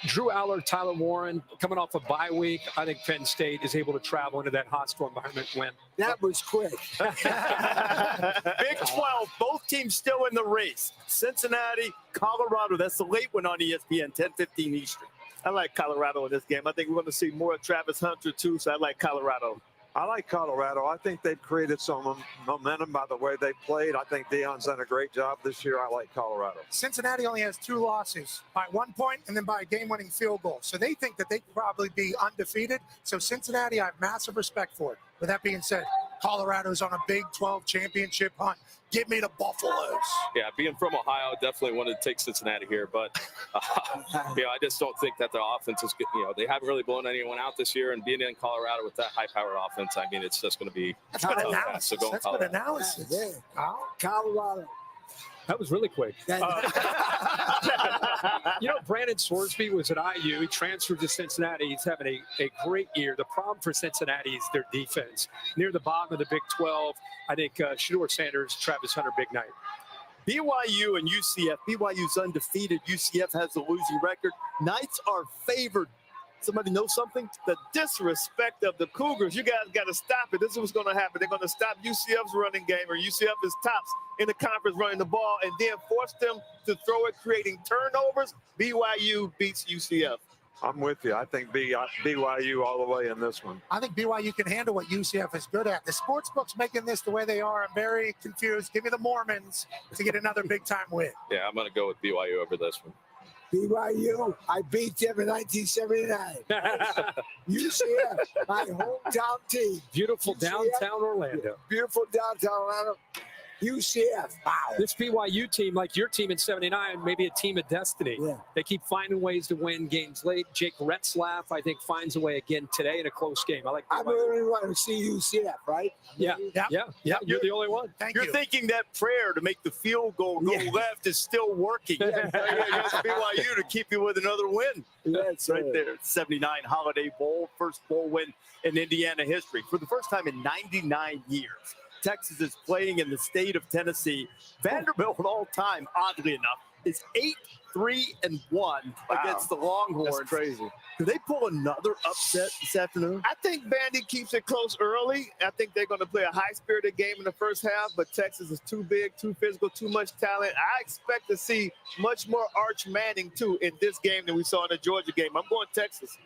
Drew Aller, Tyler Warren, coming off a bye week. I think Penn State is able to travel into that hostile environment when. That was quick. Big 12, both teams still in the race. Cincinnati, Colorado. That's the late one on ESPN, 10:15 Eastern. I like Colorado in this game. I think we're going to see more of Travis Hunter, too, so I like Colorado. I like Colorado. I think they've created some momentum by the way they played. I think Deion's done a great job this year. I like Colorado. Cincinnati only has 2 losses, by 1 point and then by a game-winning field goal. So they think that they could probably be undefeated. So Cincinnati, I have massive respect for it. With that being said, Colorado's on a Big 12 championship hunt. Give me the Buffaloes. Yeah, being from Ohio, definitely wanted to take Cincinnati here, but I just don't think that their offense is good. They haven't really blown anyone out this year, and being in Colorado with that high-powered offense, I mean, it's just going to be That's good analysis. So go That's Colorado. good analysis. Yeah. Colorado. That was really quick. Brandon Sorsby was at IU. He transferred to Cincinnati. He's having a great year. The problem for Cincinnati is their defense. Near the bottom of the Big 12, I think Shedeur Sanders, Travis Hunter, big night. BYU and UCF. BYU's undefeated. UCF has a losing record. Knights are favored. Somebody know something? The disrespect of the Cougars. You guys got to stop it. This is what's going to happen. They're going to stop UCF's running game, or UCF is tops in the conference running the ball, and then force them to throw it, creating turnovers. BYU beats UCF. I'm with you. I think BYU all the way in this one. I think BYU can handle what UCF is good at. The sports books making this the way they are. I'm very confused. Give me the Mormons to get another big-time win. Yeah, I'm going to go with BYU over this one. BYU, I beat them in 1979. UCF, my hometown team. Beautiful UCF, downtown Orlando. Beautiful downtown Orlando. UCF, wow. This BYU team, like your team in 79, maybe a team of destiny. Yeah. They keep finding ways to win games late. Jake Retzlaff, I think, finds a way again today in a close game. I like I'm the only one to see UCF, right? Yeah. You're the only one. You're thinking that prayer to make the field goal go left is still working. Against BYU to keep you with another win. That's right there. 79 Holiday Bowl, first bowl win in Indiana history. For the first time in 99 years, Texas is playing in the state of Tennessee. Vanderbilt, all time, oddly enough, is 8-3-1 against the Longhorns. That's crazy. Do they pull another upset this afternoon? I think Vandy keeps it close early. I think they're going to play a high-spirited game in the first half, but Texas is too big, too physical, too much talent. I expect to see much more Arch Manning, too, in this game than we saw in the Georgia game. I'm going Texas.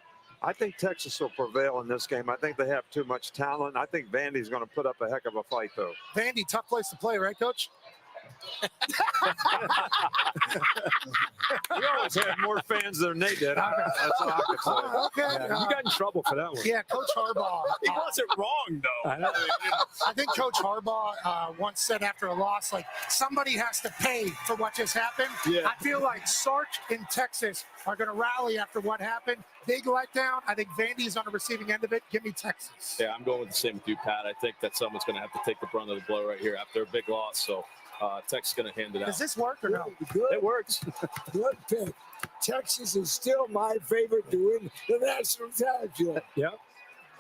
I think Texas will prevail in this game. I think they have too much talent. I think Vandy's going to put up a heck of a fight, though. Vandy, tough place to play, right, Coach? We always had more fans than they did. That's all I can say. Okay. You got in trouble for that one. Yeah, Coach Harbaugh. He wasn't wrong, though. I think Coach Harbaugh once said after a loss, like, somebody has to pay for what just happened. Yeah. I feel like Sark in Texas are going to rally after what happened. Big letdown. I think Vandy's on the receiving end of it. Give me Texas. Yeah, I'm going with the same with you, Pat. I think that someone's going to have to take the brunt of the blow right here after a big loss. So Texas is going to hand it out. Does this work or no? Good. It works. Good pick. Texas is still my favorite to win the national championship. Yeah.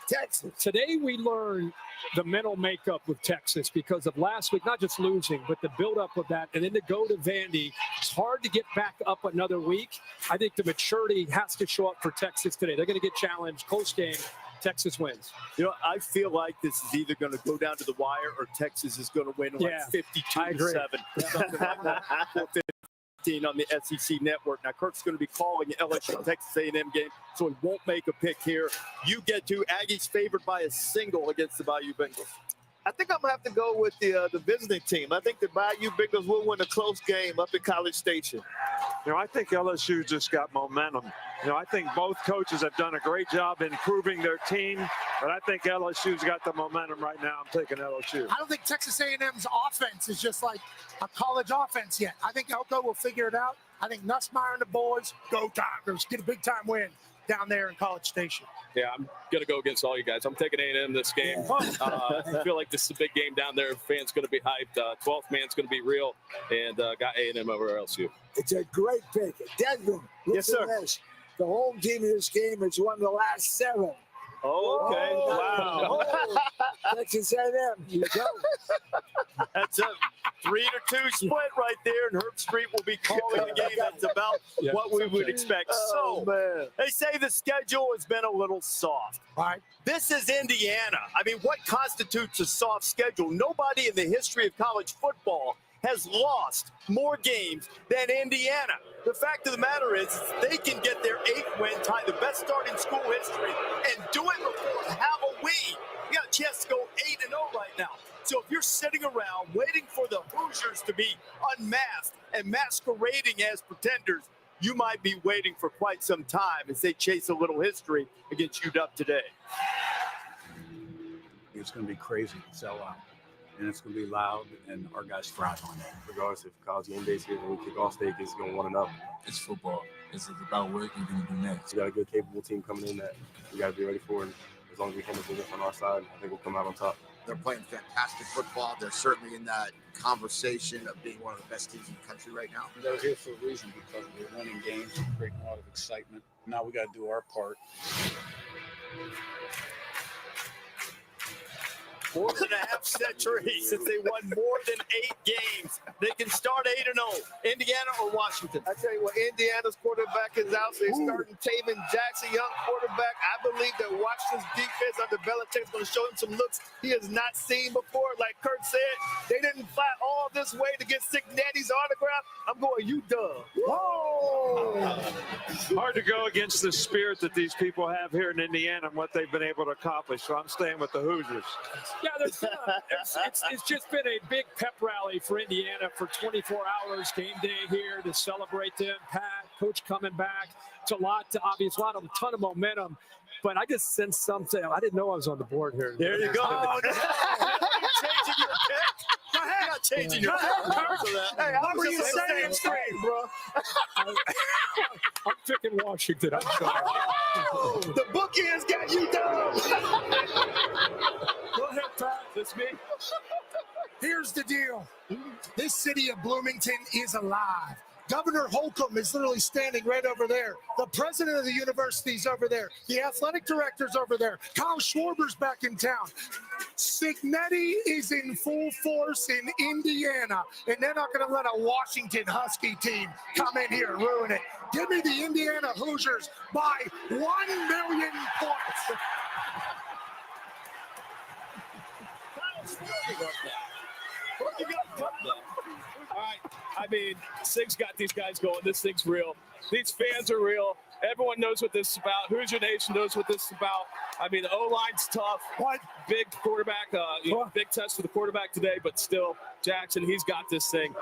Texas. Today we learned the mental makeup with Texas because of last week, not just losing, but the buildup of that. And then to go to Vandy, it's hard to get back up another week. I think the maturity has to show up for Texas today. They're going to get challenged. Close game. Texas wins. You know, I feel like this is either going to go down to the wire or Texas is going to win like 52-7. Something like that. 4:15 on the SEC network. Now, Kirk's going to be calling the LSU Texas A&M game, so he won't make a pick here. You get to Aggies favored by a single against the Bayou Bengals. I think I'm going to have to go with the visiting team. I think the Bayou Bengals will win a close game up at College Station. You know, I think LSU just got momentum. You know, I think both coaches have done a great job improving their team, but I think LSU's got the momentum right now. I'm taking LSU. I don't think Texas A&M's offense is just like a college offense yet. I think Elko will figure it out. I think Nussmeier and the boys go Tigers, get a big-time win down there in College Station. Yeah, I'm going to go against all you guys. I'm taking A&M this game. I feel like this is a big game down there. Fans going to be hyped. 12th man's going to be real, and got A&M over LSU. It's a great pick. Desmond, look yes, sir. at this. The home team in this game has won the last 7. Oh, okay. Wow. Texas A&M. You go. That's a 3-2 split right there, and Herb Street will be calling the game. That's about what we would expect. So, they say the schedule has been a little soft. Right. This is Indiana. I mean, what constitutes a soft schedule? Nobody in the history of college football has lost more games than Indiana. The fact of the matter is they can get their 8th win, tie the best start in school history, and do it before Halloween. You got a chance to go 8-0 right now. So if you're sitting around waiting for the Hoosiers to be unmasked and masquerading as pretenders, you might be waiting for quite some time as they chase a little history against UW today. It's going to be crazy, sell out. And it's going to be loud, and our guys thrive on that. Regardless if College Game Day's here, when we kick off stage, it's going to want to know. It's football. It's about what you're going to do next. We got a good, capable team coming in that we got to be ready for. And as long as we handle business on our side, I think we'll come out on top. They're playing fantastic football. They're certainly in that conversation of being one of the best teams in the country right now. They're here for a reason because we're winning games, creating a lot of excitement. Now we got to do our part. More than a half century since they won more than 8 games. They can start 8-0. Indiana or Washington? I tell you what, Indiana's quarterback is out. So they're starting Taven Jackson, young quarterback. I believe that Washington's defense under Belichick is going to show him some looks he has not seen before. Like Kurt said, they didn't fly all this way to get Cignetti's autograph. I'm going UW. Whoa! Hard to go against the spirit that these people have here in Indiana and what they've been able to accomplish. So I'm staying with the Hoosiers. Yeah, it's just been a big pep rally for Indiana for 24 hours. Game day here to celebrate them. Pat, coach coming back. It's a lot, a ton of momentum. But I just sensed something. I didn't know I was on the board here. There you go. Oh, no. You're changing your pick. Go ahead. You're not changing your pick. Hey, what were you saying, bro? I'm picking Washington. I'm sorry. The bookie has got you down. Go ahead, Pat. That's me. Here's the deal. This city of Bloomington is alive. Governor Holcomb is literally standing right over there. The president of the university is over there. The athletic director's over there. Kyle Schwarber's back in town. Cignetti is in full force in Indiana, and they're not going to let a Washington Husky team come in here and ruin it. Give me the Indiana Hoosiers by 1 million points. All right. I mean, Sig's got these guys going. This thing's real. These fans are real. Everyone knows what this is about. Hoosier Nation knows what this is about. I mean, the O-line's tough. What? Big quarterback. Big test for the quarterback today, but still, Jackson, he's got this thing.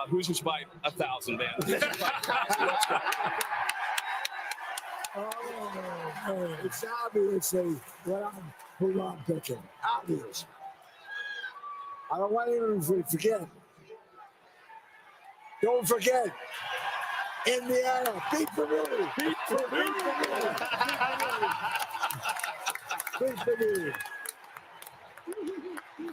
Hoosiers by 1,000, man. It's obvious who I'm picking. Obvious. I don't want anyone to forget. Don't forget, Indiana, beat Purdue. Beat Purdue. Beat Purdue.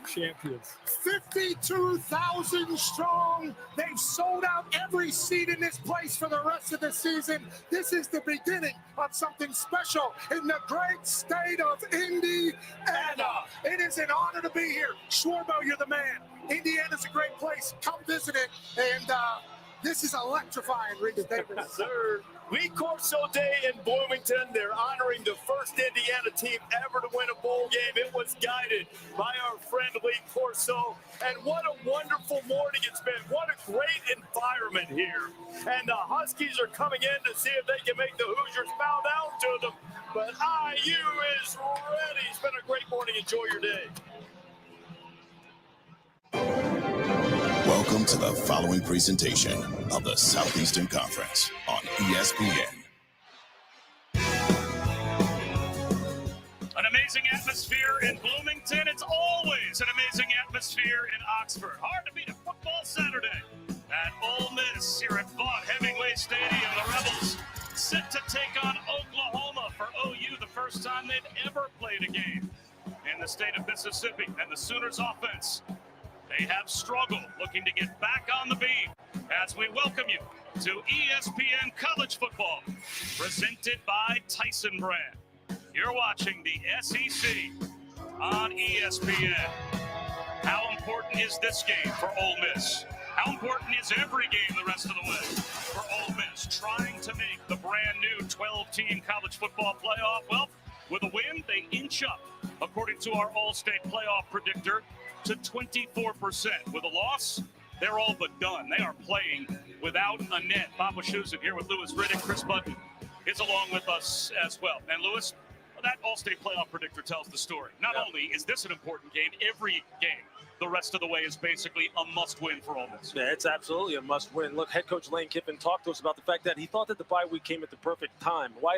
Champions. 52,000 strong. They've sold out every seat in this place for the rest of the season. This is the beginning of something special in the great state of Indiana. It is an honor to be here. Schwarbo, you're the man. Indiana's a great place. Come visit it. And this is electrifying, Reese Davis. Sir, Lee Corso Day in Bloomington. They're honoring the first Indiana team ever to win a bowl game. It was guided by our friend Lee Corso. And what a wonderful morning it's been. What a great environment here. And the Huskies are coming in to see if they can make the Hoosiers bow down to them. But IU is ready. It's been a great morning. Enjoy your day. Welcome to the following presentation of the Southeastern Conference on ESPN. An amazing atmosphere in Bloomington. It's always an amazing atmosphere in Oxford. Hard to beat a football Saturday at Ole Miss here at Vaught Hemingway Stadium. The Rebels set to take on Oklahoma for OU, the first time they've ever played a game in the state of Mississippi. And the Sooners offense, they have struggled, looking to get back on the beam as we welcome you to ESPN College Football, presented by Tyson Brand. You're watching the SEC on ESPN. How important is this game for Ole Miss? How important is every game the rest of the way for Ole Miss, trying to make the brand new 12-team college football playoff? Well, with a win, they inch up, according to our All-State playoff predictor, to 24%. With a loss, they're all but done. They are playing without a net. Bob Wischusen here with Lewis Riddick. Chris Button is along with us as well. And Lewis, that All-State playoff predictor tells the story. Not only is this an important game, every game the rest of the way is basically a must-win for Ole Miss. Yeah, it's absolutely a must-win. Look, head coach Lane Kiffin talked to us about the fact that he thought that the bye week came at the perfect time. Why